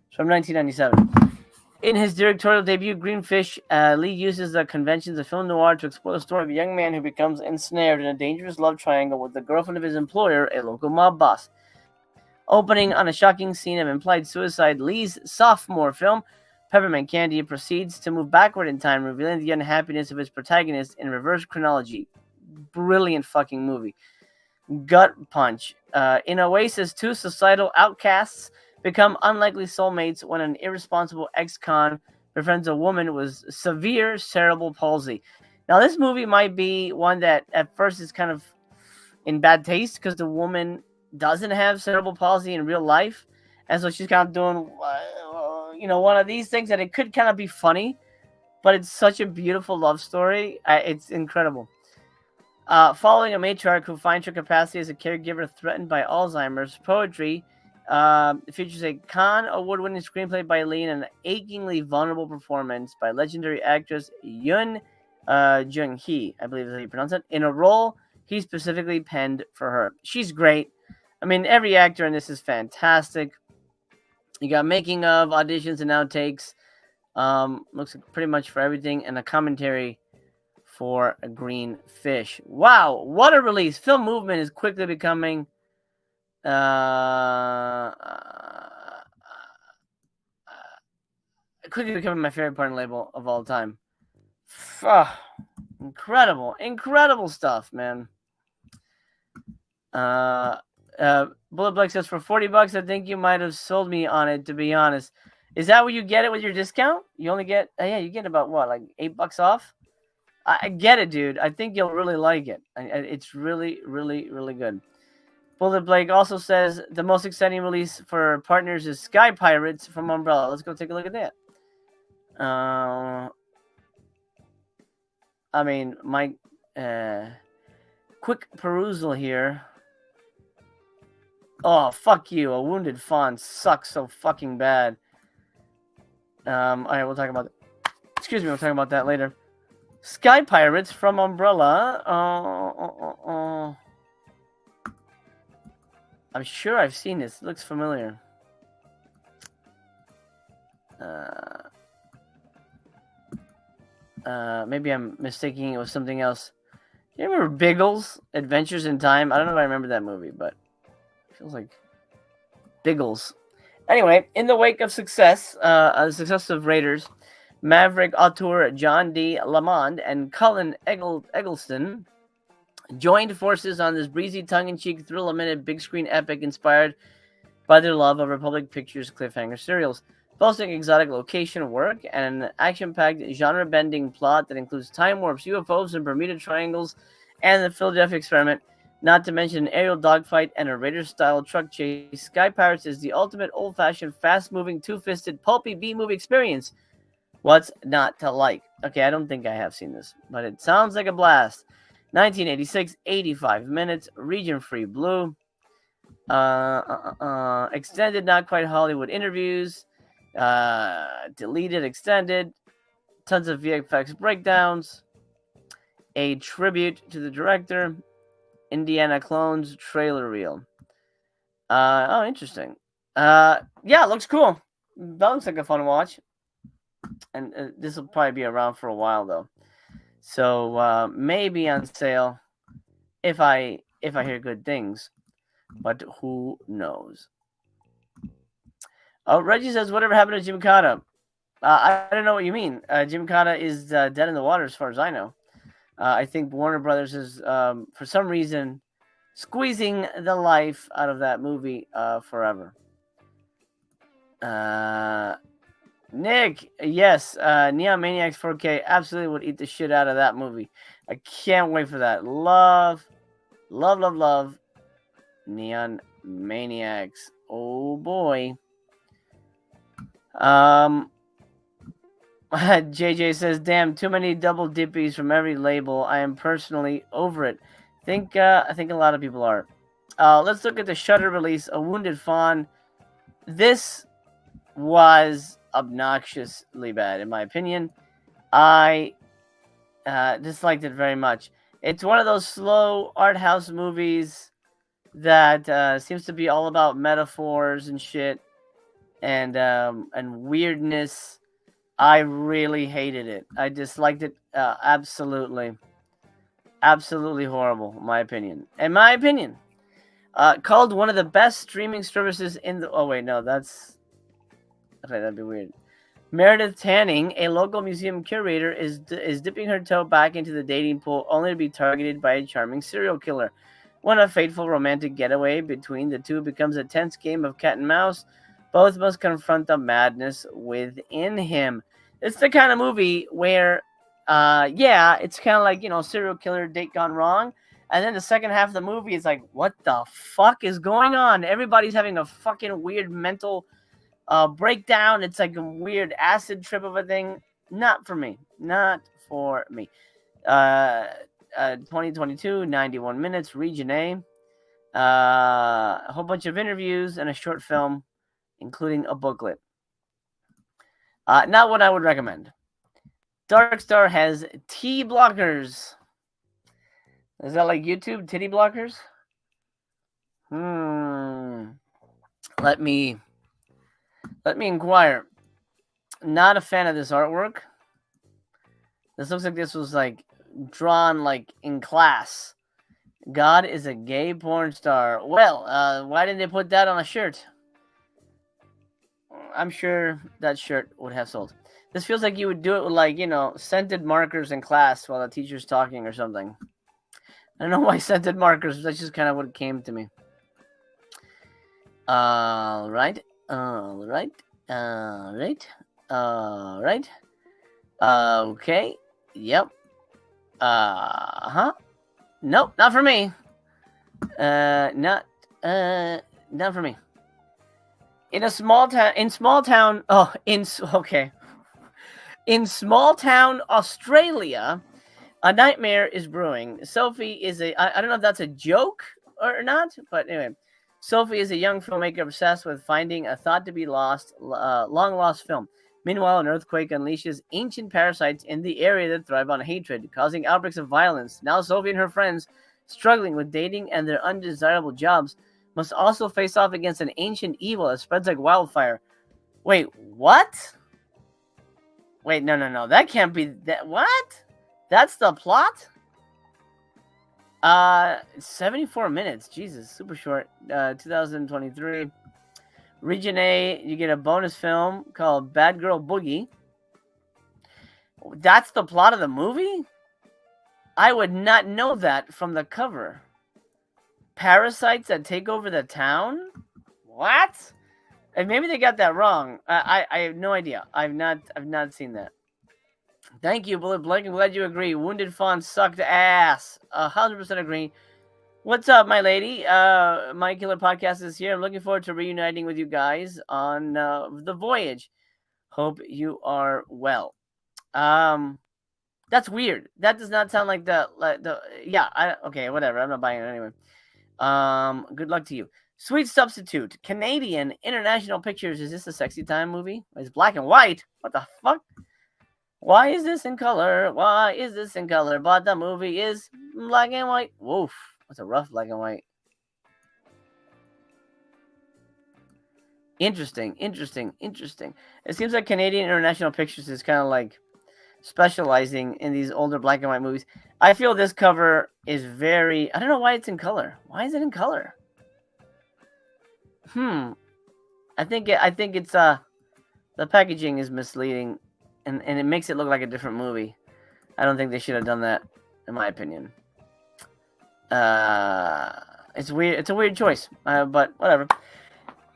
It's from 1997. In his directorial debut, Greenfish, Lee uses the conventions of film noir to explore the story of a young man who becomes ensnared in a dangerous love triangle with the girlfriend of his employer, a local mob boss. Opening on a shocking scene of implied suicide, Lee's sophomore film, Peppermint Candy, proceeds to move backward in time, revealing the unhappiness of his protagonist in reverse chronology. Brilliant fucking movie. Gut punch. In Oasis, 2 societal outcasts become unlikely soulmates when an irresponsible ex-con befriends a woman with severe cerebral palsy. Now, this movie might be one that at first is kind of in bad taste because the woman doesn't have cerebral palsy in real life, and so she's kind of doing, one of these things that it could kind of be funny, but it's such a beautiful love story. It's incredible. Following a matriarch who finds her capacity as a caregiver threatened by Alzheimer's, Poetry features a Cannes award-winning screenplay by Lee and an achingly vulnerable performance by legendary actress Yoon Jung-hee, I believe is how you pronounce it, in a role he specifically penned for her. She's great. I mean, every actor in this is fantastic. You got making of, auditions, and outtakes. Looks like pretty much for everything, and a commentary for a Greenfish. Wow, what a release! Film movement is quickly becoming my favorite partner label of all time. Incredible stuff, man. Bullet Black says, for $40, I think you might have sold me on it, to be honest. Is that what you get it with your discount? You only get, you get about what, like $8 off? I get it, dude. I think you'll really like it. It's really good. Bullet Blake also says the most exciting release for partners is Sky Pirates from Umbrella. Let's go take a look at that. I mean, my quick perusal here. Oh, fuck you. A Wounded Fawn sucks so fucking bad. All right, we'll talk about it. Excuse me, we'll talk about that later. Sky Pirates from Umbrella. I'm sure I've seen this. It looks familiar. Maybe I'm mistaking it with something else. You remember Biggles, Adventures in Time? I don't know if I remember that movie, but it feels like Biggles. Anyway, in the wake of the success of Raiders, Maverick auteur John D. Lamond and Cullen Eggleston joined forces on this breezy, tongue-in-cheek, thrill-a-minute big-screen epic inspired by their love of Republic Pictures cliffhanger serials, boasting exotic location work and an action-packed, genre-bending plot that includes time warps, UFOs, and Bermuda Triangles, and the Philadelphia Experiment, not to mention an aerial dogfight and a Raider-style truck chase. Sky Pirates is the ultimate old-fashioned, fast-moving, two-fisted, pulpy B-movie experience. What's not to like? Okay, I don't think I have seen this, but it sounds like a blast. 1986, 85 minutes, region-free blue. Extended, not quite Hollywood interviews. Deleted, extended, tons of VFX breakdowns, a tribute to the director, Indiana Clones trailer reel. Oh, interesting. Yeah, it looks cool. That looks like a fun watch. And this will probably be around for a while though, so maybe on sale if I hear good things, but who knows? Oh, Reggie says, whatever happened to Jim Cotta? I don't know what you mean. Jim Cotta is dead in the water as far as I know. I think Warner Brothers is, for some reason, squeezing the life out of that movie forever. Nick, yes, Neon Maniacs 4K absolutely would eat the shit out of that movie. I can't wait for that. Love Neon Maniacs. Oh boy. JJ says, "Damn, too many double dippies from every label. I am personally over it. I think a lot of people are." Let's look at the Shudder release, A Wounded Fawn. This was obnoxiously bad, in my opinion. I disliked it very much. It's one of those slow art house movies that seems to be all about metaphors and shit, and weirdness. I really hated it. I disliked it absolutely horrible. In my opinion. Called one of the best streaming services in the. Oh wait, no, that's okay. That'd be weird. Meredith Tanning, a local museum curator, is dipping her toe back into the dating pool, only to be targeted by a charming serial killer. When a fateful romantic getaway between the two becomes a tense game of cat and mouse, both must confront the madness within him. It's the kind of movie where, it's kind of like, serial killer date gone wrong. And then the second half of the movie is like, what the fuck is going on? Everybody's having a fucking weird mental breakdown. It's like a weird acid trip of a thing. Not for me. 2022, 91 minutes, Region A. A whole bunch of interviews and a short film, including a booklet. Not what I would recommend. Dark Star has T blockers. Is that like YouTube? Titty blockers? Let me inquire. Not a fan of this artwork. This looks like this was like drawn like in class. God is a gay porn star. Well, why didn't they put that on a shirt? I'm sure that shirt would have sold. This feels like you would do it with like, scented markers in class while the teacher's talking or something. I don't know why scented markers. That's just kind of what came to me. All right. Okay. Yep. Nope, not for me. Not for me. In small town, Australia, a nightmare is brewing. Sophie is I don't know if that's a joke or not, but anyway, Sophie is a young filmmaker obsessed with finding a thought to be lost, long lost film. Meanwhile, an earthquake unleashes ancient parasites in the area that thrive on hatred, causing outbreaks of violence. Now Sophie and her friends, struggling with dating and their undesirable jobs, must also face off against an ancient evil that spreads like wildfire. Wait, what? Wait, no. That can't be that. What? That's the plot? 74 minutes. Jesus, super short. 2023. Region A, you get a bonus film called Bad Girl Boogie. That's the plot of the movie? I would not know that from the cover. Parasites that take over the town? What? And maybe they got that wrong. I have no idea. I've not seen that. Thank you, Bullet Blank. I'm glad you agree. Wounded Fawn sucked ass. 100% agree. What's up, my lady? My Killer Podcast is here. I'm looking forward to reuniting with you guys on the voyage. Hope you are well. That's weird. That does not sound like okay, whatever. I'm not buying it anyway. Good luck to you. Sweet Substitute, Canadian International Pictures. Is this a sexy time movie? It's black and white. What the fuck? Why is this in color? Why is this in color? But the movie is black and white. Woof. That's a rough black and white. Interesting. It seems like Canadian International Pictures is kind of like specializing in these older black and white movies. I feel this cover is very... I don't know why it's in color. Why is it in color? I think it's the packaging is misleading, and it makes it look like a different movie. I don't think they should have done that, in my opinion. It's weird. It's a weird choice, but whatever.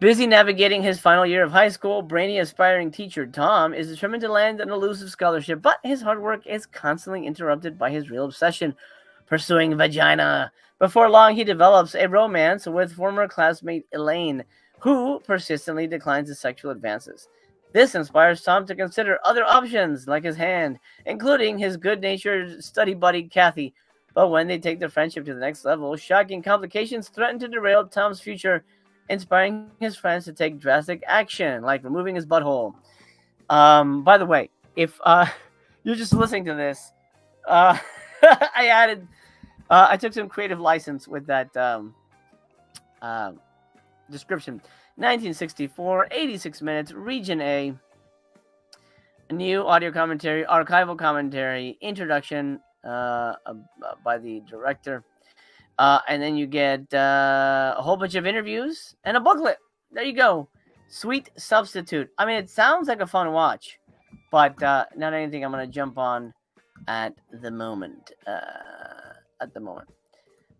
Busy navigating his final year of high school, brainy aspiring teacher Tom is determined to land an elusive scholarship, but his hard work is constantly interrupted by his real obsession, pursuing vagina. Before long, he develops a romance with former classmate Elaine, who persistently declines his sexual advances. This inspires Tom to consider other options, like his hand, including his good-natured study buddy Kathy. But when they take their friendship to the next level, shocking complications threaten to derail Tom's future, inspiring his friends to take drastic action, like removing his butthole. By the way, if you're just listening to this, I took some creative license with that description. 1964, 86 minutes, Region A. New audio commentary, archival commentary, introduction by the director. And then you get a whole bunch of interviews and a booklet. There you go. Sweet Substitute. I mean, it sounds like a fun watch, but not anything I'm going to jump on at the moment.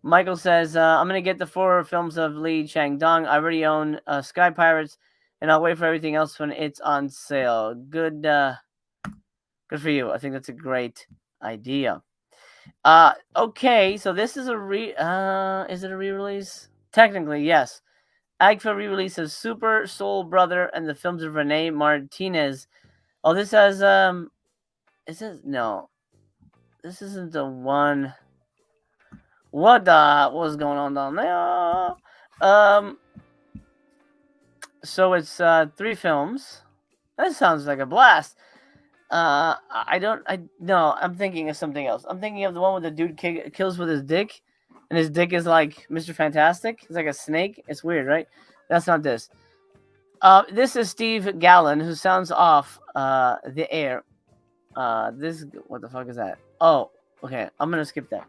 Michael says, I'm going to get the 4 films of Lee Chang-dong. I already own Sky Pirates, and I'll wait for everything else when it's on sale. Good for you. I think that's a great idea. Okay, so this is is it a re-release? Technically, yes. AGFA re-release of Super Soul Brother and the films of Rene Martinez. Oh, this has, no. This isn't the one. What was going on down there? So it's 3 films. That sounds like a blast. No, I'm thinking of something else. I'm thinking of the one where the dude kills with his dick, and his dick is like Mr. Fantastic. It's like a snake. It's weird, right? That's not this. This is Steve Gallen, who sounds off the air. What the fuck is that? Oh, okay. I'm gonna skip that.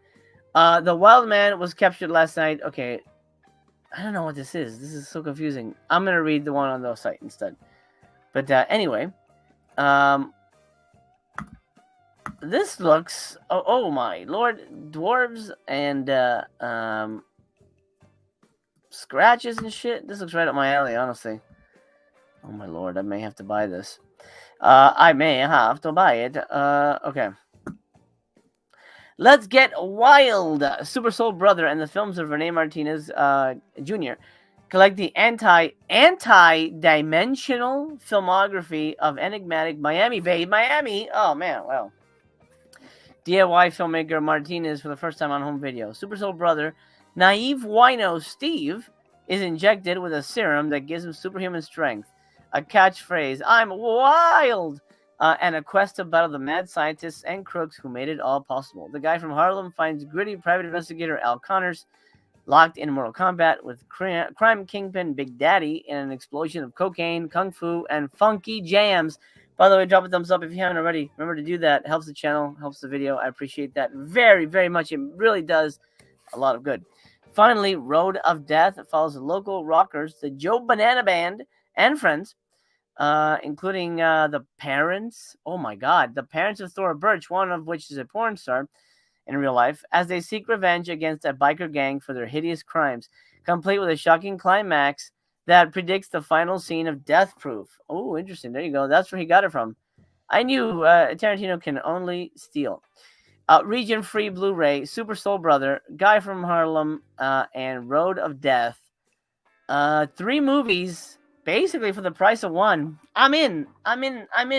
The wild man was captured last night. Okay. I don't know what this is. This is so confusing. I'm going to read the one on the site instead. But anyway. This looks... Oh my lord. Dwarves and scratches and shit. This looks right up my alley, honestly. Oh my lord. I may have to buy this. Okay. Let's get wild. Super Soul Brother and the films of Rene Martinez Jr. collect the anti-dimensional filmography of enigmatic Miami Babe. Miami. Oh man, well. DIY filmmaker Martinez for the first time on home video. Super Soul Brother, naive wino Steve is injected with a serum that gives him superhuman strength. A catchphrase, I'm wild! And a quest to battle the mad scientists and crooks who made it all possible. The guy from Harlem finds gritty private investigator Al Connors locked in Mortal Kombat with crime kingpin Big Daddy in an explosion of cocaine, kung fu, and funky jams. By the way, drop a thumbs up if you haven't already. Remember to do that. It helps the channel, helps the video. I appreciate that very, very much. It really does a lot of good. Finally, Road of Death follows the local rockers, the Joe Banana Band, and friends, including the parents. Oh my god, the parents of Thora Birch, one of which is a porn star in real life, as they seek revenge against a biker gang for their hideous crimes, complete with a shocking climax that predicts the final scene of Death Proof. Oh, interesting. There you go. That's where he got it from. I knew Tarantino can only steal. Region Free Blu-ray, Super Soul Brother, Guy from Harlem, and Road of Death. 3 movies, basically for the price of 1. I'm in,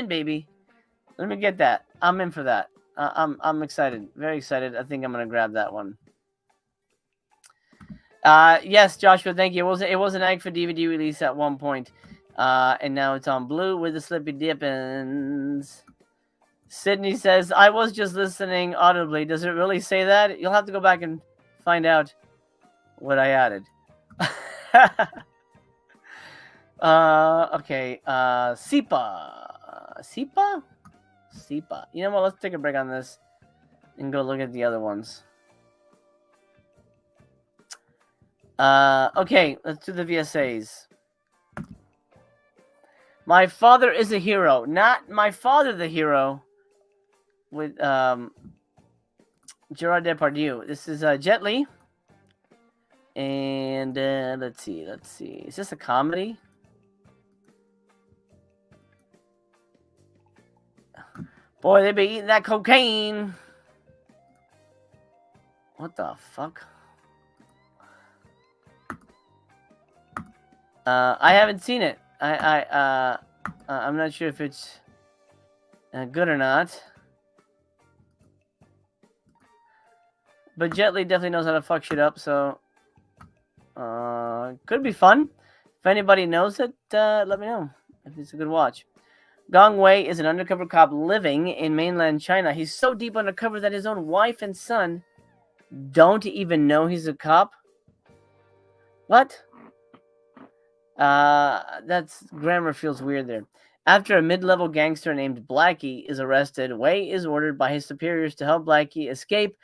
baby. Let me get that. I'm in for that. I'm excited. Very excited. I think I'm going to grab that one. Yes, Joshua, thank you. It was an AGFA DVD release at one point, and now it's on blue with the slippy dippins. Sydney says, "I was just listening audibly. Does it really say that? You'll have to go back and find out what I added." Okay. Sipa. You know what? Let's take a break on this and go look at the other ones. Okay, let's do the VSAs. My Father is a Hero, not My Father the Hero, with Gerard Depardieu. This is Jet Li, and let's see. Is this a comedy? Boy, they be eating that cocaine. What the fuck? I haven't seen it. I'm not sure if it's good or not. But Jet Li definitely knows how to fuck shit up, so could be fun. If anybody knows it, let me know if it's a good watch. Gong Wei is an undercover cop living in mainland China. He's so deep undercover that his own wife and son don't even know he's a cop. What? That's grammar feels weird there. After a mid-level gangster named Blackie is arrested, Wei is ordered by his superiors to help Blackie escape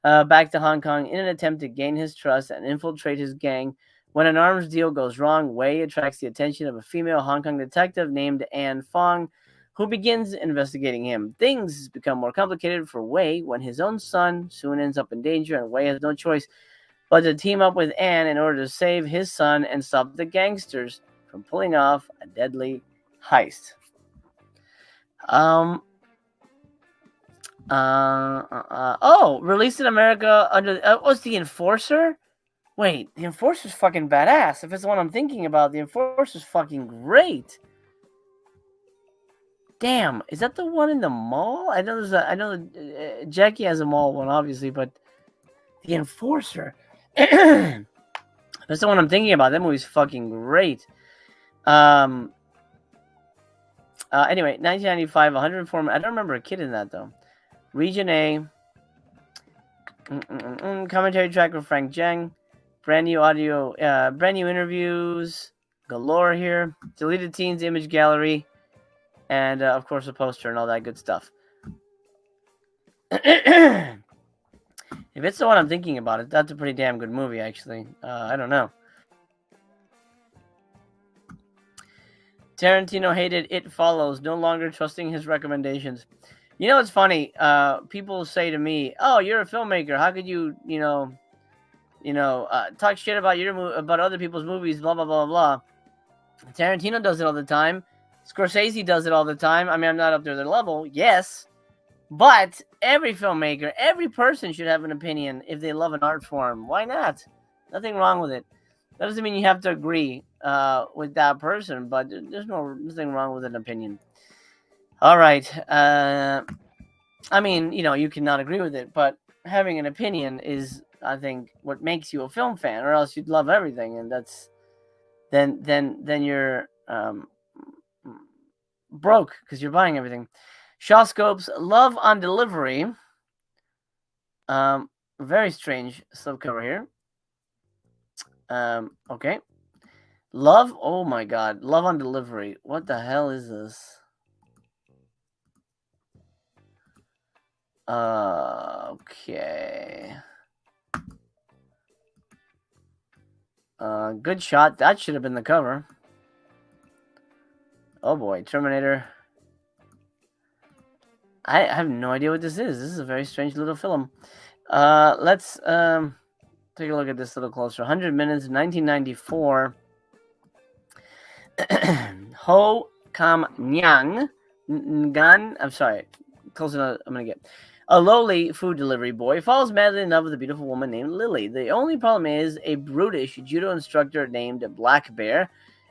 back to Hong Kong in an attempt to gain his trust and infiltrate his gang. When an arms deal goes wrong, Wei attracts the attention of a female Hong Kong detective named Anne Fong, who begins investigating him. Things become more complicated for Wei when his own son soon ends up in danger, and Wei has no choice but to team up with Anne in order to save his son and stop the gangsters from pulling off a deadly heist. Released in America under was The Enforcer? Wait, The Enforcer's fucking badass. If it's the one I'm thinking about, The Enforcer's fucking great. Damn, is that the one in the mall? I know Jackie has a mall one, obviously, but The Enforcer. That's the one I'm thinking about. That movie's fucking great. Anyway, 1995, 104. I don't remember a kid in that though. Region A. Commentary track with Frank Zhang. Brand new audio. Brand new interviews galore here. Deleted teens image gallery, and of course a poster and all that good stuff. If it's the one I'm thinking about, that's a pretty damn good movie, actually. I don't know. Tarantino hated It Follows, no longer trusting his recommendations. You know, it's funny. People say to me, "Oh, you're a filmmaker. How could you, talk shit about about other people's movies? Blah blah blah blah." Tarantino does it all the time. Scorsese does it all the time. I mean, I'm not up to their level, yes, but every filmmaker, every person should have an opinion if they love an art form. Why not? Nothing wrong with it. That doesn't mean you have to agree with that person, but there's nothing wrong with an opinion. All right. I mean, you cannot agree with it, but having an opinion is, I think, what makes you a film fan, or else you'd love everything, and that's then you're broke because you're buying everything. Shawscope's Love on Delivery. Very strange slipcover here. Okay. Love, oh my god. Love on Delivery. What the hell is this? Okay. Good shot. That should have been the cover. Oh boy, Terminator. I have no idea what this is. This is a very strange little film. Let's take a look at this a little closer. 100 minutes, 1994. Ho Kam Nyang Ngan. I'm sorry. Close enough. I'm going to get. A lowly food delivery boy falls madly in love with a beautiful woman named Lily. The only problem is a brutish judo instructor named Black Bear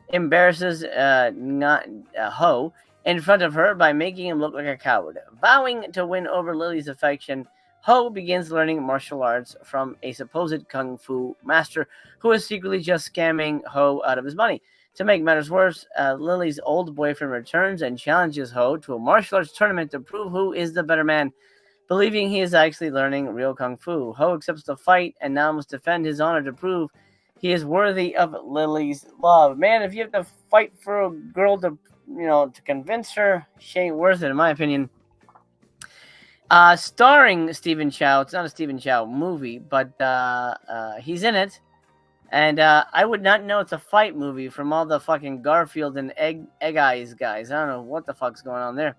embarrasses Ho in front of her by making him look like a coward. Vowing to win over Lily's affection, Ho begins learning martial arts from a supposed kung fu master who is secretly just scamming Ho out of his money. To make matters worse, Lily's old boyfriend returns and challenges Ho to a martial arts tournament to prove who is the better man. Believing he is actually learning real kung fu, Ho accepts the fight and now must defend his honor to prove he is worthy of Lily's love. Man, if you have to fight for a girl to convince her, she ain't worth it, in my opinion. Starring Stephen Chow. It's not a Stephen Chow movie, but he's in it. And I would not know it's a fight movie from all the fucking Garfield and Egg Eyes guys. I don't know what the fuck's going on there.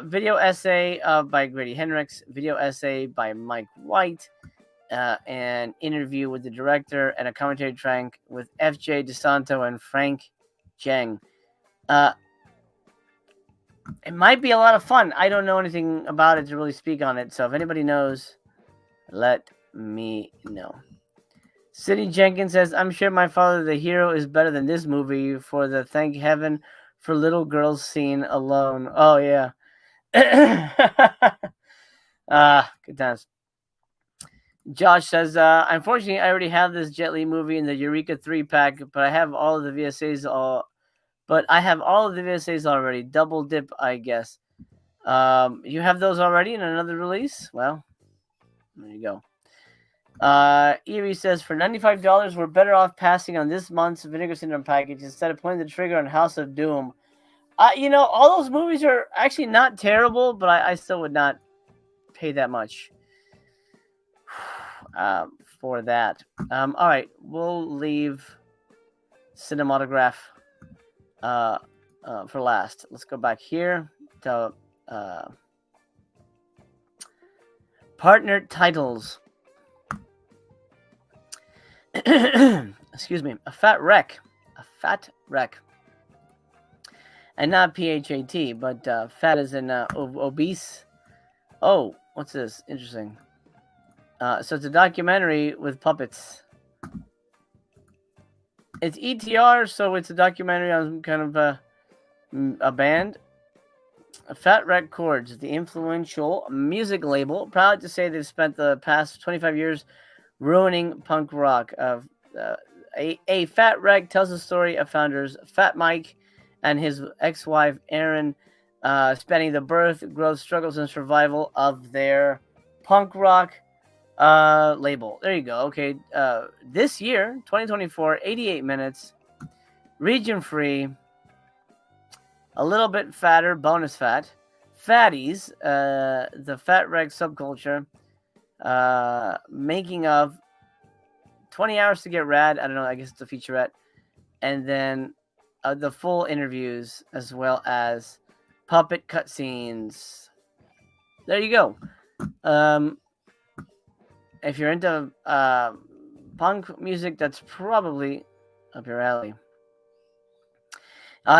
Video essay by Grady Hendrix. Video essay by Mike White. An interview with the director and a commentary track with F.J. DeSanto and Frank Cheng. It might be a lot of fun. I don't know anything about it to really speak on it, so if anybody knows, let me know. Sidney Jenkins says, I'm sure My Father the Hero is better than this movie for the thank heaven for little girls scene alone. Oh, yeah. Good times. Josh says, unfortunately, I already have this Jet Li movie in the Eureka 3-pack, but I have all of the VSAs already. Double dip, I guess. You have those already in another release? Well, there you go. Erie says, for $95, we're better off passing on this month's Vinegar Syndrome package instead of pulling the trigger on House of Doom. All those movies are actually not terrible, but I still would not pay that much for that. All right, we'll leave Cinematograph for last. Let's go back here to partner titles. Excuse me. A fat wreck. And not PHAT, but fat as in obese. Oh, what's this? Interesting. So it's a documentary with puppets. It's ETR, so it's a documentary on kind of a band. Fat Wreck Chords, the influential music label, proud to say they've spent the past 25 years ruining punk rock. A Fat Wreck tells the story of founders Fat Mike and his ex-wife Erin, spanning the birth, growth, struggles, and survival of their punk rock label. There you go. Okay. This year, 2024, 88 minutes, region free, a little bit fatter, bonus fat, fatties, the Fat Wreck subculture, making of 20 hours to get rad. I don't know. I guess it's a featurette. And then the full interviews as well as puppet cutscenes. There you go. If you're into punk music, that's probably up your alley.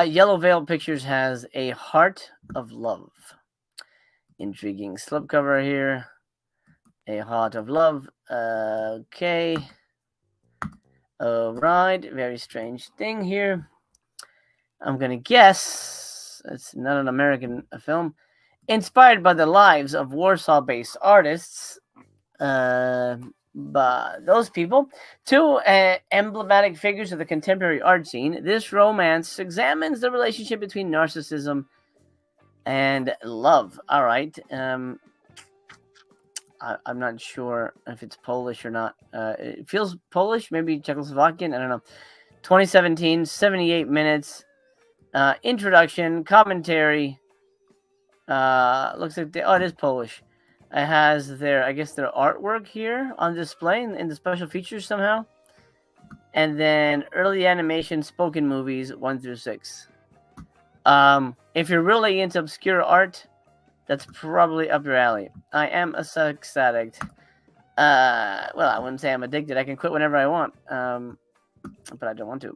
Yellow Veil Pictures has A Heart of Love. Intriguing slipcover here. A Heart of Love. Okay. Alright. Very strange thing here. I'm going to guess it's not an American film. Inspired by the lives of Warsaw-based artists. But those people, two emblematic figures of the contemporary art scene. This romance examines the relationship between narcissism and love. All right. I'm not sure if it's Polish or not. It feels Polish, maybe Czechoslovakian. I don't know. 2017, 78 minutes. Introduction, commentary. Looks like it is Polish. It has their artwork here on display in the special features somehow. And then early animation, spoken movies 1 through 6. If you're really into obscure art, that's probably up your alley. I am a sex addict. Well, I wouldn't say I'm addicted. I can quit whenever I want. But I don't want to.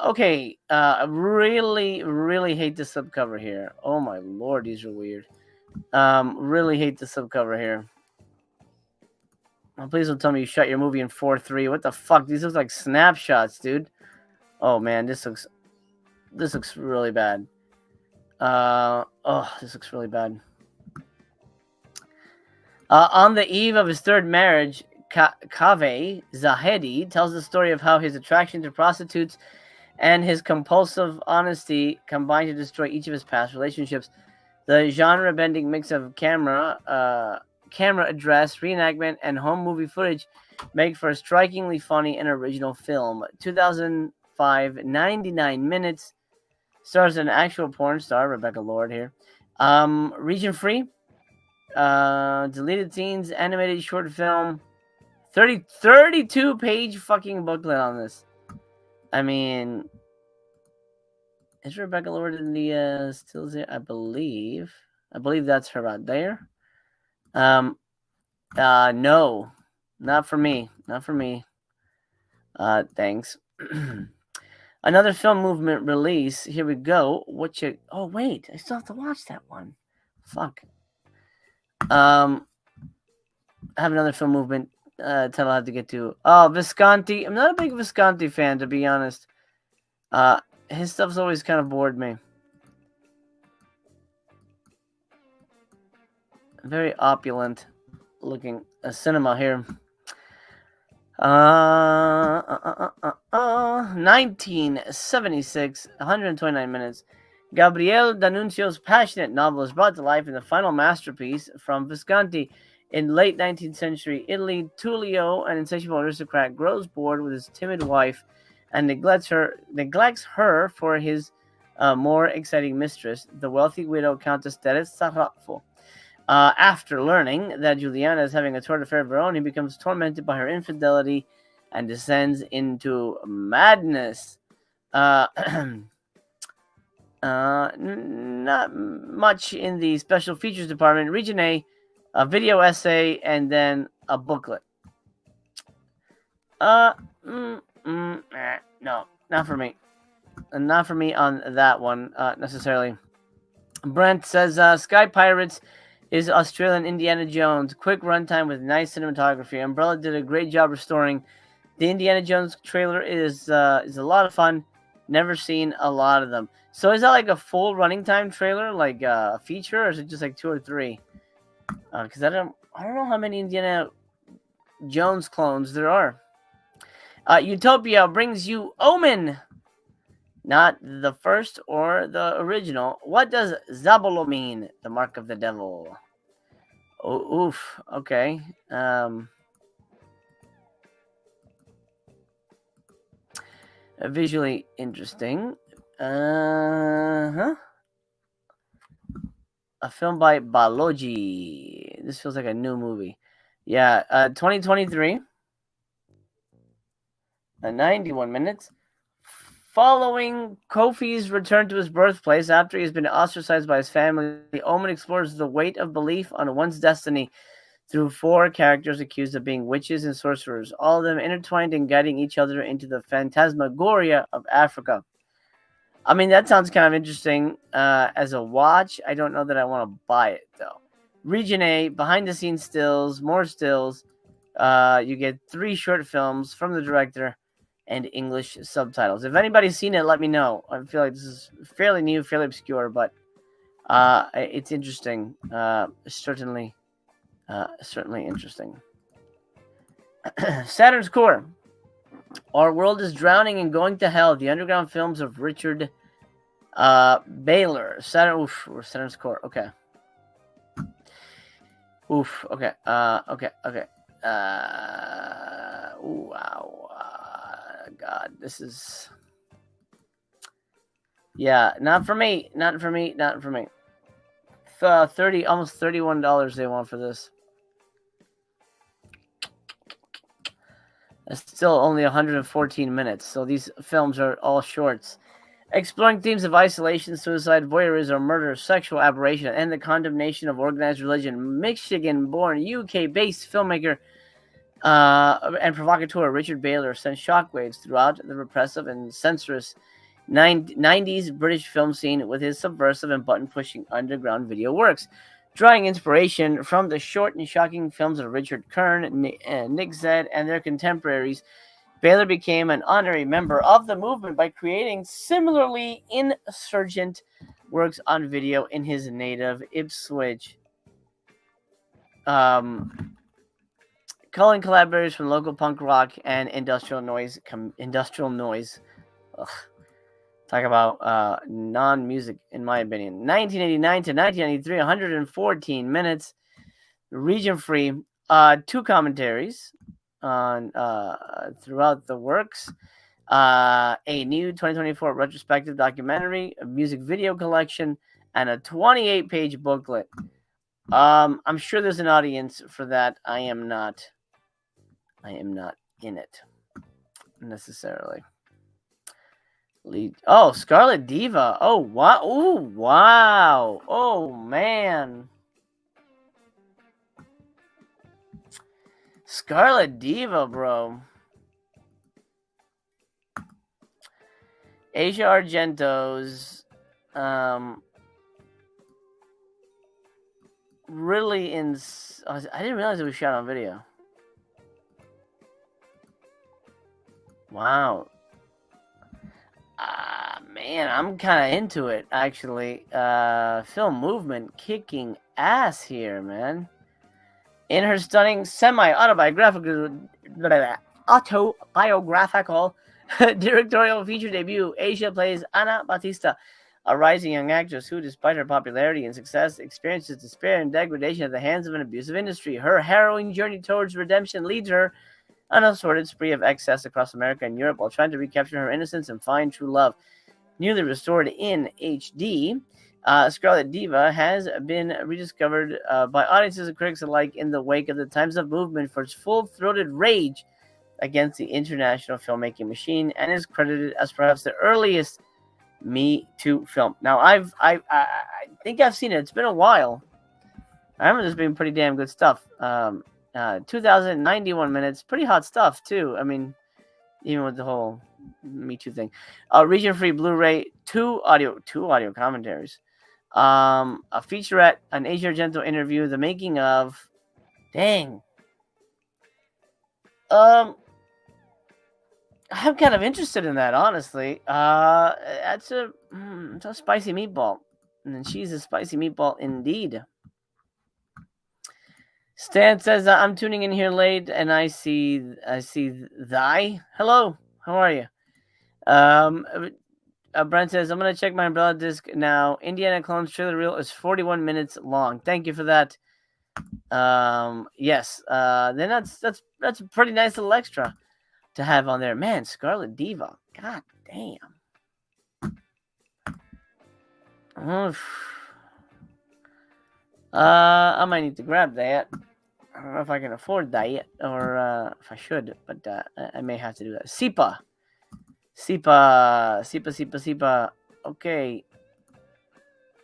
Okay. I really, really hate the subcover here. Oh my lord, these are weird. Really hate the subcover here. Oh, please don't tell me you shot your movie in 4:3. What the fuck? These look like snapshots, dude. Oh man, this looks really bad. This looks really bad. On the eve of his third marriage, Kaveh Zahedi tells the story of how his attraction to prostitutes and his compulsive honesty combined to destroy each of his past relationships. The genre-bending mix of camera address, reenactment, and home movie footage make for a strikingly funny and original film. 2005, 99 minutes. Stars an actual porn star, Rebecca Lord here. Region free. Deleted scenes, animated short film. 32 page fucking booklet on this. I mean, is Rebecca Lord in the stills there? I believe that's her right there. No, not for me. Thanks. Another film movement release. Here we go. Oh wait, I still have to watch that one. Fuck. I have another film movement title I have to get to. Oh, Visconti. I'm not a big Visconti fan, to be honest. His stuff's always kind of bored me. Very opulent looking cinema here. 1976, 129 minutes. Gabriele D'Annunzio's passionate novel is brought to life in the final masterpiece from Visconti. In late 19th century Italy, Tullio, an insatiable aristocrat, grows bored with his timid wife and neglects her for his more exciting mistress, the wealthy widow Countess Teresa Raffo. After learning that Juliana is having a tort affair of her own, he becomes tormented by her infidelity and descends into madness. Not much in the special features department. Region A, a video essay, and then a booklet. No, not for me. Not for me on that one, necessarily. Brent says, Sky Pirates is Australian Indiana Jones. Quick runtime with nice cinematography. Umbrella did a great job restoring. The Indiana Jones trailer is a lot of fun. Never seen a lot of them. So is that like a full running time trailer, like a feature, or is it just like 2 or 3? Because I don't know how many Indiana Jones clones there are. Utopia brings you Omen. Not the first or the original. What does Zabolo mean? The mark of the devil. Oh, oof. Okay. Visually interesting. A film by Balogi. This feels like a new movie. Yeah. 2023. 91 minutes. Following Kofi's return to his birthplace after he has been ostracized by his family, Omen explores the weight of belief on one's destiny through 4 characters accused of being witches and sorcerers, all of them intertwined and guiding each other into the phantasmagoria of Africa. I mean, that sounds kind of interesting as a watch. I don't know that I want to buy it, though. Region A, behind-the-scenes stills, more stills. You get 3 short films from the director and English subtitles. If anybody's seen it, let me know. I feel like this is fairly new, fairly obscure, but it's interesting. Certainly interesting. Saturn's Core. Our world is drowning and going to hell. The underground films of Richard Baylor. Saturn's Core. Okay. Okay. Okay. Wow. God, this is. Yeah, not for me. 30, almost $31 they want for this. It's still only 114 minutes, so these films are all shorts. Exploring themes of isolation, suicide, voyeurism, murder, sexual aberration, and the condemnation of organized religion. Michigan-born, UK-based filmmaker and provocateur Richard Baylor sent shockwaves throughout the repressive and censorious 90s British film scene with his subversive and button-pushing underground video works. Drawing inspiration from the short and shocking films of Richard Kern, Nick Zed, and their contemporaries, Baylor became an honorary member of the movement by creating similarly insurgent works on video in his native Ipswich. Calling collaborators from local punk rock and industrial noise. Ugh. Talk about non-music, in my opinion. 1989 to 1993, 114 minutes. Region-free. 2 commentaries on throughout the works. A new 2024 retrospective documentary, a music video collection, and a 28-page booklet. I'm sure there's an audience for that. I am not in it necessarily. Oh, Scarlet Diva. Oh, wow. Oh, wow. Oh, man. Scarlet Diva, bro. Asia Argento's really I didn't realize it was shot on video. Wow. Man, I'm kind of into it, actually. Film movement kicking ass here, man. In her stunning semi-autobiographical directorial feature debut, Asia plays Ana Batista, a rising young actress who, despite her popularity and success, experiences despair and degradation at the hands of an abusive industry. Her harrowing journey towards redemption leads her on a sordid spree of excess across America and Europe while trying to recapture her innocence and find true love. Newly restored in HD, Scarlet Diva has been rediscovered by audiences and critics alike in the wake of the Times Up movement for its full-throated rage against the international filmmaking machine, and is credited as perhaps the earliest Me Too film. Now, I think I've seen it. It's been a while. I remember this being pretty damn good stuff. 2,091 minutes, pretty hot stuff too. I mean, even with the whole Me Too thing. Region-free Blu-ray, two audio commentaries. A featurette, an Asia Argento interview, the making of. Dang. I'm kind of interested in that, honestly. It's a spicy meatball, and she's a spicy meatball indeed. Stan says, I'm tuning in here late, and I see thy. Hello, how are you? Brent says, I'm going to check my umbrella disc now. Indiana Clones trailer reel is 41 minutes long. Thank you for that. Yes. Then that's a pretty nice little extra to have on there. Man, Scarlet Diva. God damn. I might need to grab that. I don't know if I can afford that yet, or if I should, but I may have to do that. SIPA. Okay.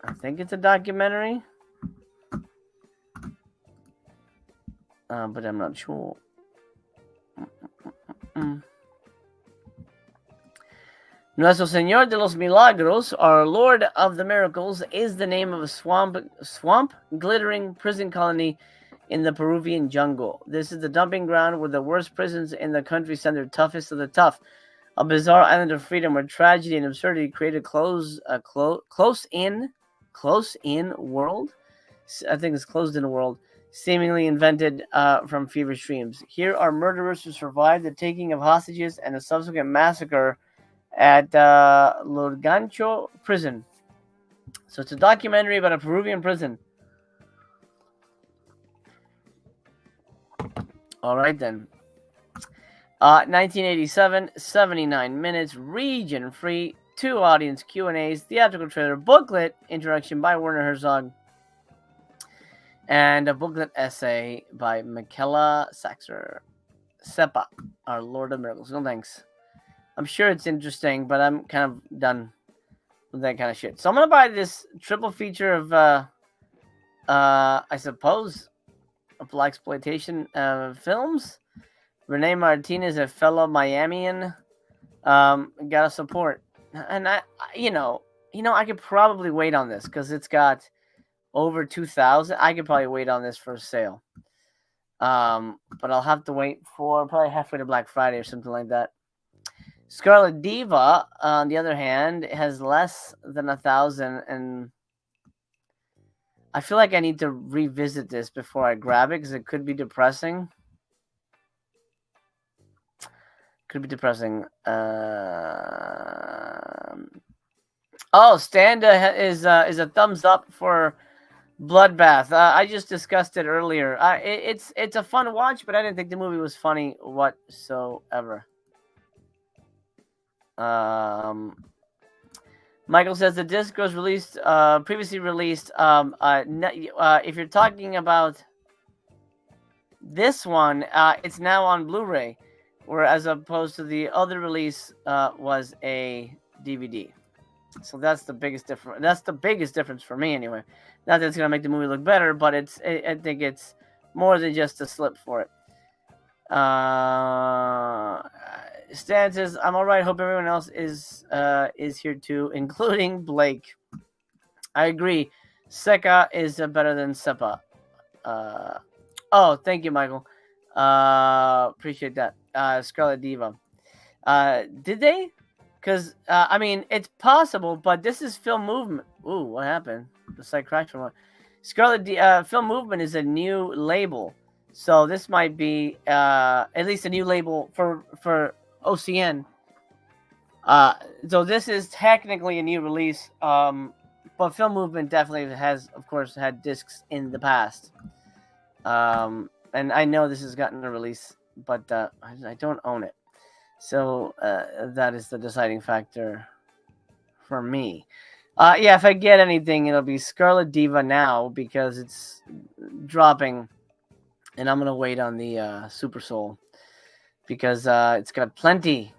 I think it's a documentary. But I'm not sure. Nuestro Señor de los Milagros, our Lord of the Miracles, is the name of a swamp glittering prison colony in the Peruvian jungle. This is the dumping ground where the worst prisons in the country send their toughest of the tough. A bizarre island of freedom where tragedy and absurdity create a close-in world. I think it's closed-in world, seemingly invented from feverish dreams. Here are murderers who survived the taking of hostages and a subsequent massacre at Lurgancho prison. So it's a documentary about a Peruvian prison. All right, then. 1987, 79 minutes, region-free, 2 audience Q&As, theatrical trailer, booklet, introduction by Werner Herzog, and a booklet essay by Michaela Saxer. Sepa, our Lord of Miracles. No thanks. I'm sure it's interesting, but I'm kind of done with that kind of shit. So I'm going to buy this triple feature of, I suppose, of blaxploitation films. Renee Martinez, a fellow Miamian, gotta support. And I could probably wait on this because it's got over 2,000. I could probably wait on this for sale. But I'll have to wait for probably halfway to Black Friday or something like that. Scarlet Diva, on the other hand, has less than 1,000, and I feel like I need to revisit this before I grab it because it could be depressing. Could be depressing. Oh, Standa is a thumbs up for Bloodbath. I just discussed it earlier. It's a fun watch, but I didn't think the movie was funny whatsoever. Michael says the disc was released previously released. If you're talking about this one, it's now on Blu-ray, whereas opposed to the other release was a DVD. So that's the biggest difference. That's the biggest difference for me, anyway. Not that it's gonna make the movie look better, but I think it's more than just a slip for it. Stan says, "I'm all right. Hope everyone else is here too, including Blake." I agree. Seka is better than Sepa. Oh, thank you, Michael. Appreciate that. Scarlet Diva. Did they? Because, I mean, it's possible, but this is Film Movement. Ooh, what happened? The site crashed for one. Film Movement is a new label. So this might be at least a new label for OCN. So this is technically a new release. But Film Movement definitely has, of course, had discs in the past. And I know this has gotten a release, but I don't own it. So that is the deciding factor for me. Yeah, if I get anything, it'll be Scarlet Diva now because it's dropping, and I'm gonna wait on the Super Soul because it's got plenty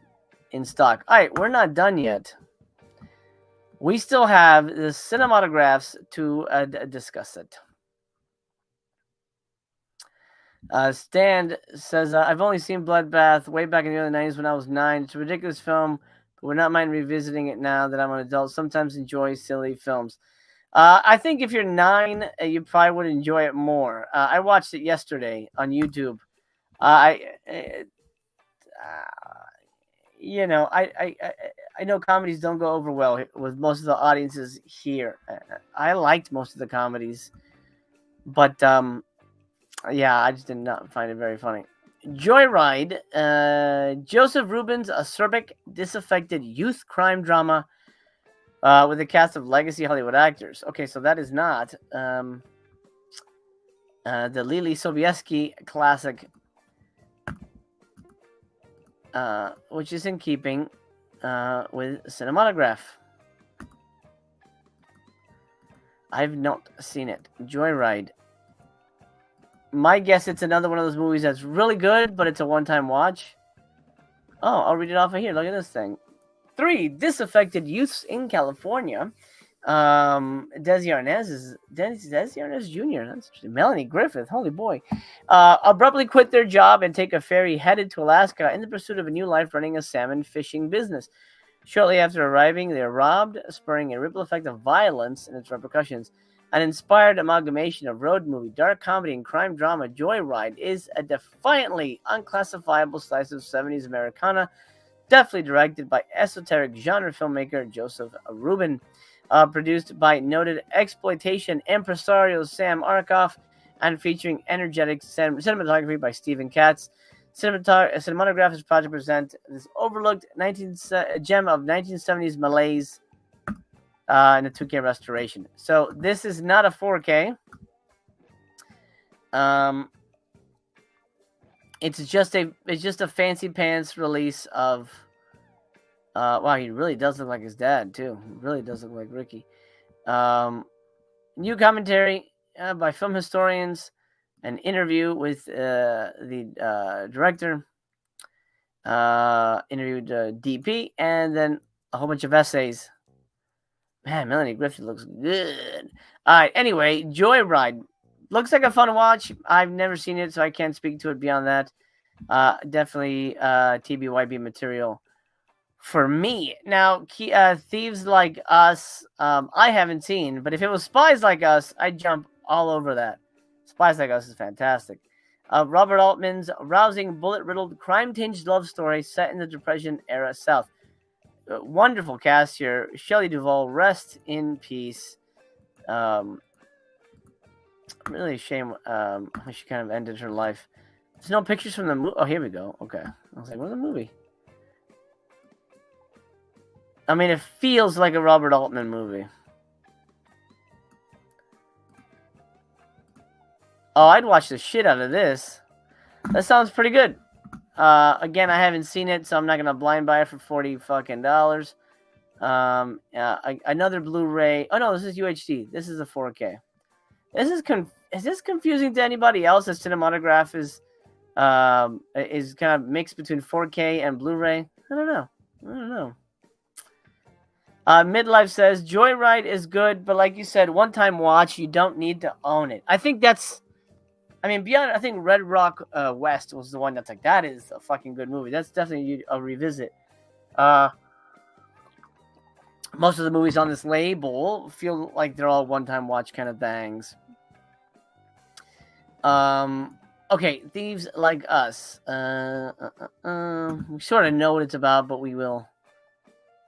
in stock. All right, we're not done yet. We still have the cinematographs to discuss it. Stan says, I've only seen Bloodbath way back in the early 90s when I was 9. It's a ridiculous film, but would not mind revisiting it now that I'm an adult. Sometimes enjoy silly films. I think if you're 9, you probably would enjoy it more. I watched it yesterday on YouTube. You know, I know comedies don't go over well with most of the audiences here. I liked most of the comedies, but yeah, I just did not find it very funny. Joyride, Joseph Rubin's acerbic, disaffected youth crime drama with a cast of legacy Hollywood actors. Okay, so that is not the Lily Sobieski classic, which is in keeping with cinematograph. I've not seen it. Joyride. My guess it's another one of those movies that's really good, but it's a one-time watch. Oh, I'll read it off of here. Look at this thing. 3 disaffected youths in California. Desi Arnaz Jr. That's Melanie Griffith. Holy boy. Abruptly quit their job and take a ferry headed to Alaska in the pursuit of a new life running a salmon fishing business. Shortly after arriving, they are robbed, spurring a ripple effect of violence and its repercussions. An inspired amalgamation of road movie, dark comedy, and crime drama, Joyride is a defiantly unclassifiable slice of 70s Americana, deftly directed by esoteric genre filmmaker Joseph Rubin, produced by noted exploitation impresario Sam Arkoff, and featuring energetic cinematography by Stephen Katz. Cinematographers project present this overlooked gem of 1970s malaise in a 2K restoration. So this is not a 4K. It's just a fancy pants release of. Wow, he really does look like his dad too. He really does look like Ricky. New commentary by film historians, an interview with the director, interviewed DP, and then a whole bunch of essays. Man, Melanie Griffith looks good. All right, anyway, Joyride. Looks like a fun watch. I've never seen it, so I can't speak to it beyond that. Definitely TBYB material for me. Now, Thieves Like Us, I haven't seen, but if it was Spies Like Us, I'd jump all over that. Spies Like Us is fantastic. Robert Altman's rousing, bullet-riddled, crime-tinged love story set in the Depression-era South. Wonderful cast here. Shelley Duvall, rest in peace. Really a shame. How she kind of ended her life. There's no pictures from the movie. Oh, here we go. Okay. I was like, where's the movie? I mean, it feels like a Robert Altman movie. Oh, I'd watch the shit out of this. That sounds pretty good. Again, I haven't seen it, so I'm not gonna blind buy it for $40 fucking dollars. Another Blu-ray. Oh no, this is UHD. This is a 4K. Is this confusing to anybody else? That cinematograph is kind of mixed between 4K and Blu-ray. I don't know. Midlife says Joyride is good, but like you said, one-time watch. You don't need to own it. I think that's. I mean, beyond. I think Red Rock West was the one that's like that is a fucking good movie. That's definitely a revisit. Most of the movies on this label feel like they're all one-time watch kind of things. Okay, Thieves Like Us. We sort of know what it's about, but we will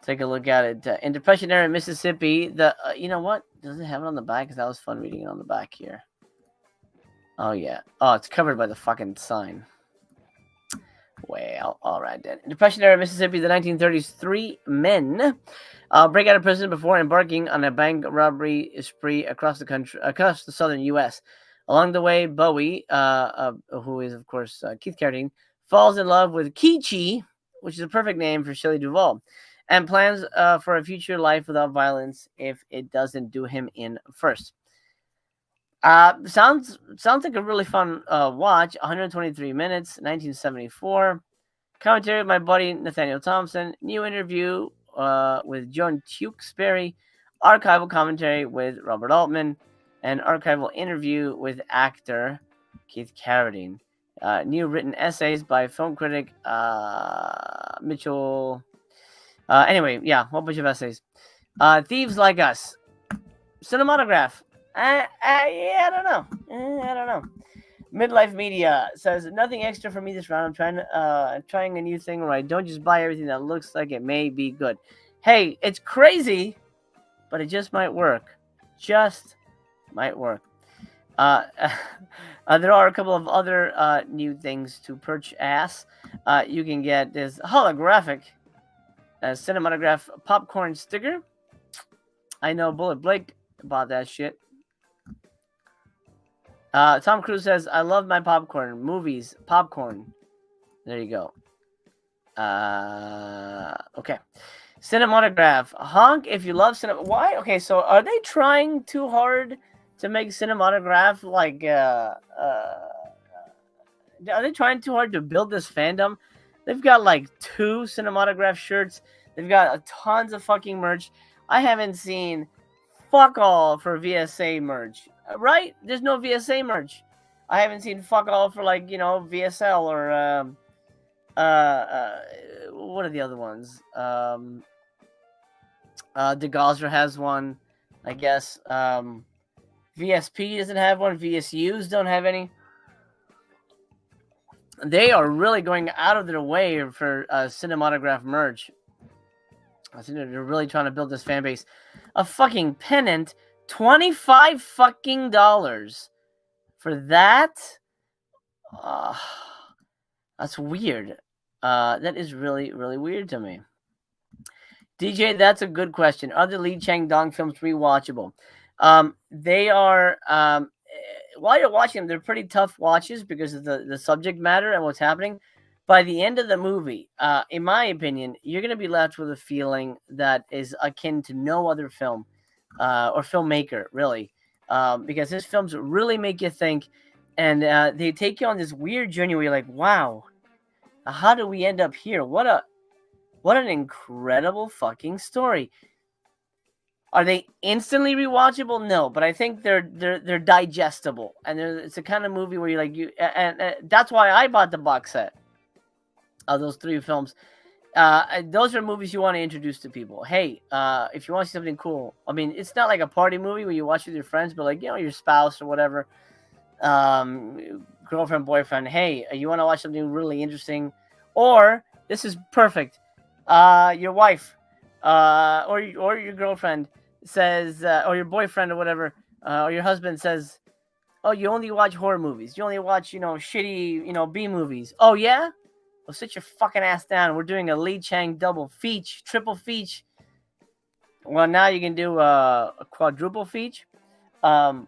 take a look at it. In Depression era Mississippi, you know what? Does it have it on the back? Because that was fun reading it on the back here. Oh, yeah. Oh, it's covered by the fucking sign. Well, all right then. In Depression era Mississippi, the 1930s, 3 men break out of prison before embarking on a bank robbery spree across the southern U.S. Along the way, Bowie, who is, of course, Keith Carradine, falls in love with Kichi, which is a perfect name for Shelley Duvall, and plans for a future life without violence if it doesn't do him in first. Sounds like a really fun watch. 123 minutes, 1974. Commentary with my buddy Nathaniel Thompson. New interview with Joan Tewksbury. Archival commentary with Robert Altman. An archival interview with actor Keith Carradine. New written essays by film critic Mitchell. Anyway, yeah, a whole bunch of essays. Thieves Like Us. Cinematograph. Yeah, I don't know. Midlife Media says nothing extra for me this round. I'm trying a new thing where I don't just buy everything that looks like it may be good. Hey, it's crazy, but it just might work. There are a couple of other new things to purchase. You can get this holographic cinematograph popcorn sticker. I know Bullet Blake bought that shit. Tom Cruise says, I love my popcorn. Movies, popcorn. There you go. Okay. Cinematograph. Honk if you love cinema. Why? Okay, so are they trying too hard to make cinematograph like are they trying too hard to build this fandom? They've got like 2 cinematograph shirts. They've got tons of fucking merch. I haven't seen fuck all for VSA merch. Right? There's no VSA merch. I haven't seen fuck all for like, VSL or what are the other ones? DeGauser has one, I guess. VSP doesn't have one. VSUs don't have any. They are really going out of their way for cinematograph merch. I think they're really trying to build this fan base. A fucking pennant, $25 fucking dollars for that. That's weird. That is really, really weird to me. DJ, that's a good question. Are the Lee Chang-dong films rewatchable? They are. While you're watching them, they're pretty tough watches because of the subject matter and what's happening. By the end of the movie, in my opinion, you're going to be left with a feeling that is akin to no other film or filmmaker, really, because his films really make you think, and they take you on this weird journey where you're like, wow, how do we end up here? What an incredible fucking story. Are they instantly rewatchable? No, but I think they're digestible, and it's a kind of movie where you're like and that's why I bought the box set of those 3 films. Those are movies you want to introduce to people. Hey, if you want to see something cool, I mean, it's not like a party movie where you watch with your friends, but like your spouse or whatever, girlfriend, boyfriend. Hey, you want to watch something really interesting, or this is perfect. Your wife, or your girlfriend says, or your boyfriend or whatever, or your husband says, Oh, you only watch horror movies. You only watch, shitty, B movies. Oh, yeah? Well, sit your fucking ass down. We're doing a Lee Chang double feature, triple feature. Well, now you can do a quadruple feature. And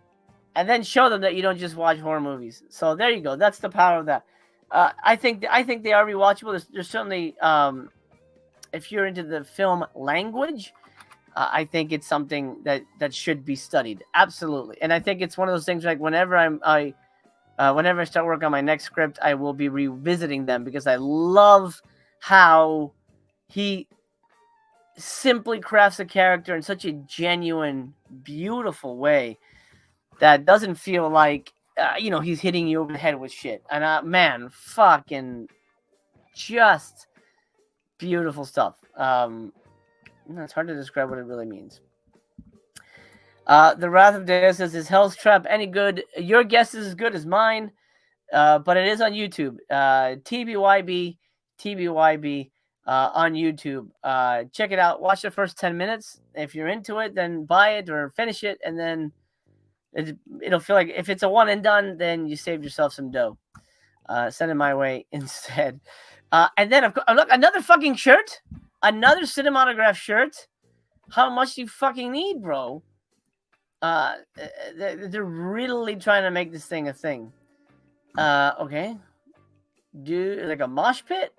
then show them that you don't just watch horror movies. So there you go. That's the power of that. I think they are rewatchable. There's certainly, if you're into the film language, I think it's something that should be studied. Absolutely. And I think it's one of those things like whenever whenever I start work on my next script, I will be revisiting them because I love how he simply crafts a character in such a genuine, beautiful way that doesn't feel like, he's hitting you over the head with shit. And man, fucking just beautiful stuff. It's hard to describe what it really means. The Wrath of Deus says, is Hell's Trap any good? Your guess is as good as mine, but it is on YouTube. TBYB on YouTube. Check it out. Watch the first 10 minutes. If you're into it, then buy it or finish it, and then it'll feel like if it's a one and done, then you saved yourself some dough. Send it my way instead. And then, look, another fucking shirt. Another cinematograph shirt. How much do you fucking need, bro? They're really trying to make this thing a thing. Okay. Do like a mosh pit?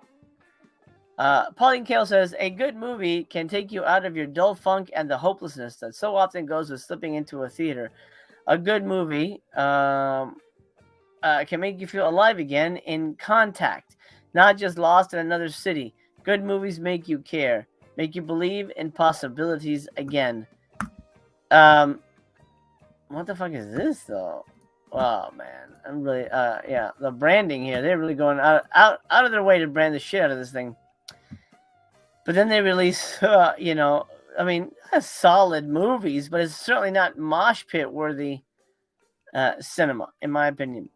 Pauline Kael says, a good movie can take you out of your dull funk and the hopelessness that so often goes with slipping into a theater. A good movie can make you feel alive again in Contact, not just lost in another city. Good movies make you care, make you believe in possibilities again. What the fuck is this though? Oh man, I'm really the branding here, they're really going out of their way to brand the shit out of this thing. But then they release solid movies, but it's certainly not mosh pit worthy cinema, in my opinion.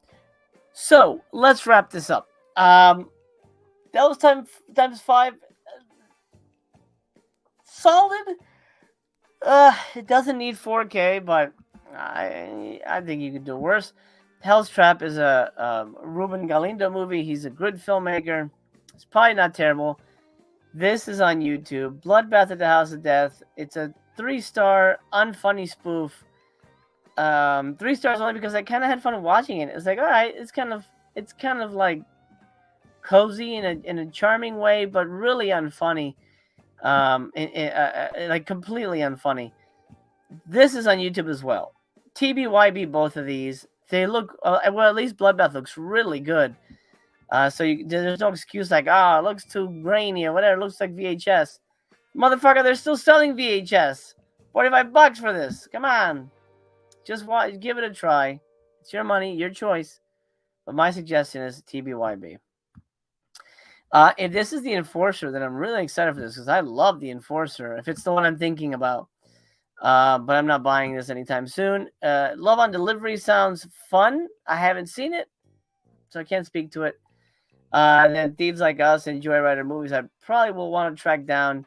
So let's wrap this up. That was times 5. Solid. It doesn't need 4K, but I think you could do worse. Hell's Trap is a Ruben Galindo movie. He's a good filmmaker. It's probably not terrible. This is on YouTube. Bloodbath at the House of Death. It's a 3-star unfunny spoof. 3 stars only because I kind of had fun watching it. It's like, all right, it's kind of like cozy in a charming way, but really unfunny. Like completely unfunny. This is on YouTube as well. TBYB, both of these. They look at least Bloodbath looks really good. So there's no excuse like, it looks too grainy or whatever. It looks like VHS. Motherfucker, they're still selling VHS. $45 for this. Come on. Just give it a try. It's your money, your choice. But my suggestion is TBYB. If this is The Enforcer, then I'm really excited for this because I love The Enforcer. If it's the one I'm thinking about. But I'm not buying this anytime soon. Love on Delivery sounds fun. I haven't seen it, so I can't speak to it. And then Thieves Like Us and Joyrider movies I probably will want to track down.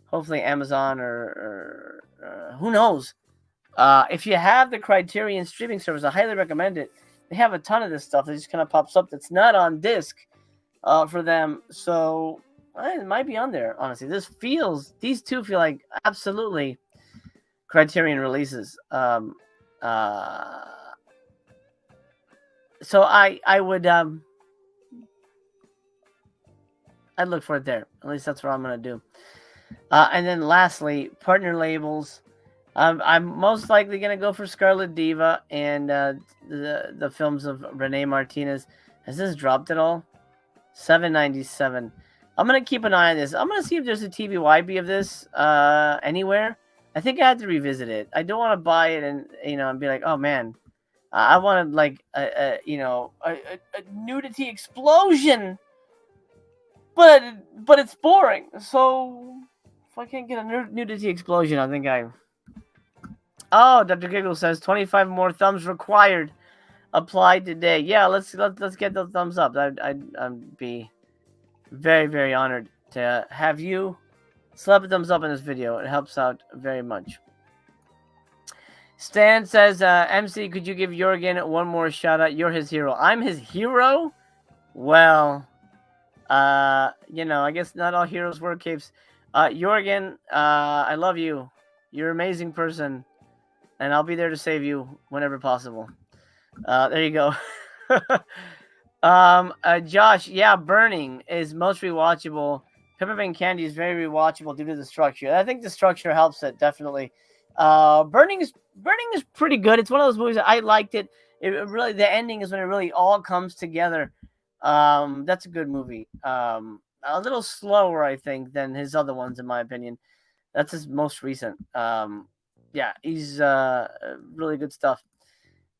Hopefully Amazon or who knows. If you have the Criterion streaming service, I highly recommend it. They have a ton of this stuff that just kind of pops up that's not on disc for them. So it might be on there, honestly. These two feel like absolutely Criterion releases. So I would I'd look for it there. At least that's what I'm gonna do. And then lastly, partner labels. I'm most likely gonna go for Scarlet Diva and the films of Renee Martinez. Has this dropped at all? $7.97. I'm gonna keep an eye on this. I'm gonna see if there's a TBYB of this anywhere. I think I had to revisit it. I don't want to buy it and and be like, oh man, I wanted like a nudity explosion, but it's boring. So if I can't get a nudity explosion, I think Oh, Dr. Giggle says 25 more thumbs required. Applied today. Yeah, let's get those thumbs up. I'd be very, very honored to have you slap a thumbs up in this video. It helps out very much. Stan says, MC, could you give Jorgen one more shout out? You're his hero. I'm his hero? Well, I guess not all heroes wear capes. Jorgen, I love you. You're an amazing person, and I'll be there to save you whenever possible. There you go. Josh, yeah, Burning is most rewatchable. Peppermint Candy is very rewatchable due to the structure. I think the structure helps it definitely. Burning is pretty good. It's one of those movies that I liked it. It really, the ending is when it really all comes together. That's a good movie. A little slower, I think, than his other ones, in my opinion. That's his most recent. Yeah, he's really good stuff.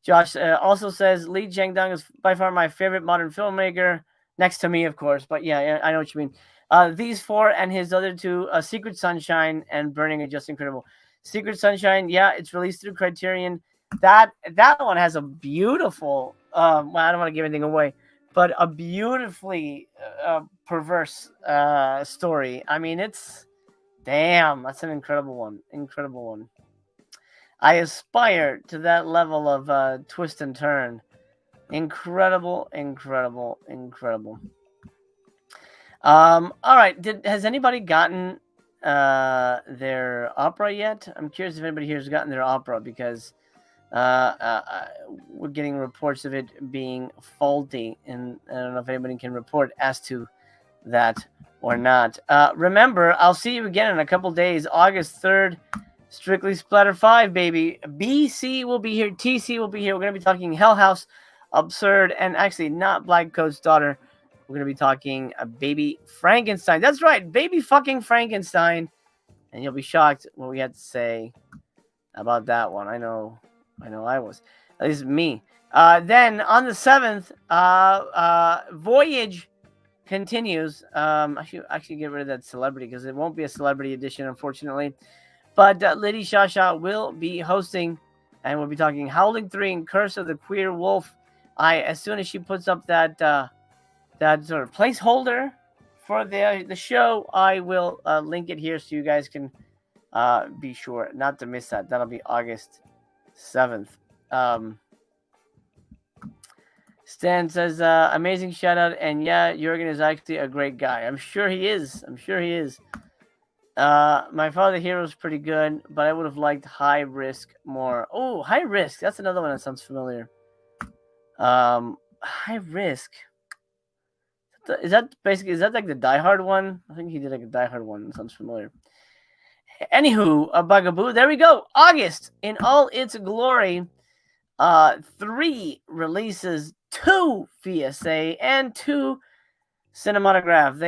Josh also says Lee Chang-dong is by far my favorite modern filmmaker, next to me, of course. But yeah, I know what you mean. These four and his other two, Secret Sunshine and Burning, are just incredible. Secret Sunshine, yeah, it's released through Criterion. That one has a beautiful. Well, I don't want to give anything away, but a beautifully perverse story. I mean, it's damn. That's an incredible one. Incredible one. I aspire to that level of twist and turn. Incredible, incredible, incredible. All right. Has anybody gotten their opera yet? I'm curious if anybody here has gotten their opera because we're getting reports of it being faulty, and I don't know if anybody can report as to that or not. Remember, I'll see you again in a couple days, August 3rd. Strictly Splatter 5, baby. BC will be here. TC will be here. We're going to be talking Hell House, Absurd, and actually not Black Coat's Daughter. We're going to be talking Baby Frankenstein. That's right, Baby fucking Frankenstein. And you'll be shocked what we had to say about that one. I know I was. At least me. Then on the 7th, Voyage continues. I should actually get rid of that celebrity because it won't be a celebrity edition, unfortunately. But Lady Shasha will be hosting, and we'll be talking Howling 3 and Curse of the Queer Wolf. As soon as she puts up that sort of placeholder for the show, I will link it here so you guys can be sure not to miss that. That'll be August 7th. Stan says, amazing shout out, and yeah, Jurgen is actually a great guy. I'm sure he is. My Father Hero is pretty good, but I would have liked High Risk more. Oh, High Risk. That's another one that sounds familiar. High Risk. Is that like the Die Hard one? I think he did like a Die Hard one. That sounds familiar. Anywho, a bugaboo. There we go. August in all its glory. 3 releases, 2 VSA, and 2 cinematograph.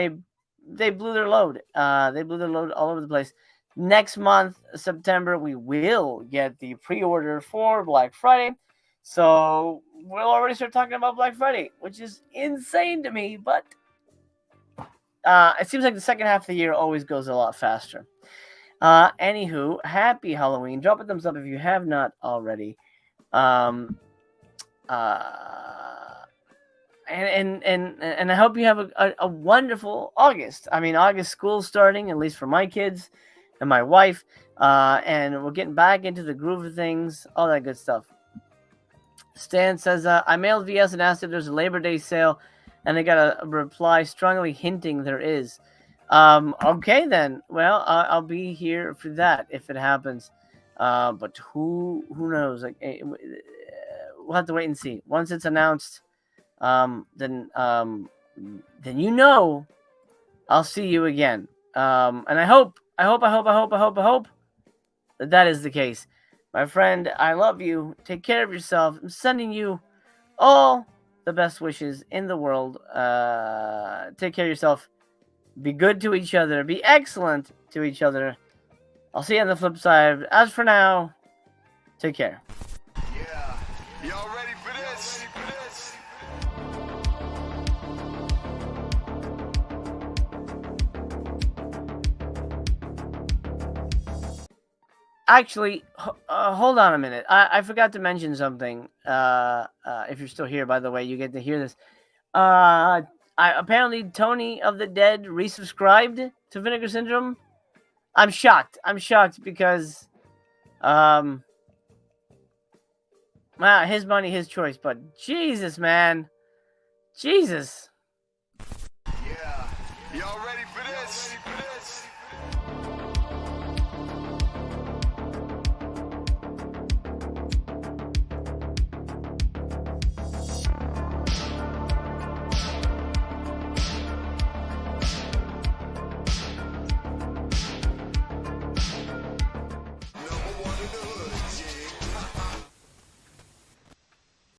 They blew their load. They blew their load all over the place. Next month, September, we will get the pre-order for Black Friday. So we'll already start talking about Black Friday, which is insane to me. But it seems like the second half of the year always goes a lot faster. Anywho, happy Halloween. Drop a thumbs up if you have not already. And I hope you have a wonderful August. I mean, August school's starting, at least for my kids and my wife. And we're getting back into the groove of things, all that good stuff. Stan says, I mailed VS and asked if there's a Labor Day sale, and I got a reply strongly hinting there is. Okay then. Well, I'll be here for that if it happens. But who knows? Like, we'll have to wait and see. Once it's announced, then I'll see you again. And I hope that is the case. My friend, I love you. Take care of yourself. I'm sending you all the best wishes in the world. Take care of yourself. Be good to each other. Be excellent to each other. I'll see you on the flip side. As for now, take care. Yeah. Y'all ready for this? Actually, hold on a minute. I forgot to mention something. If you're still here, by the way, you get to hear this. Apparently Tony of the Dead resubscribed to Vinegar Syndrome. I'm shocked because His money, his choice. But Jesus, man. Jesus. Yeah. Y'all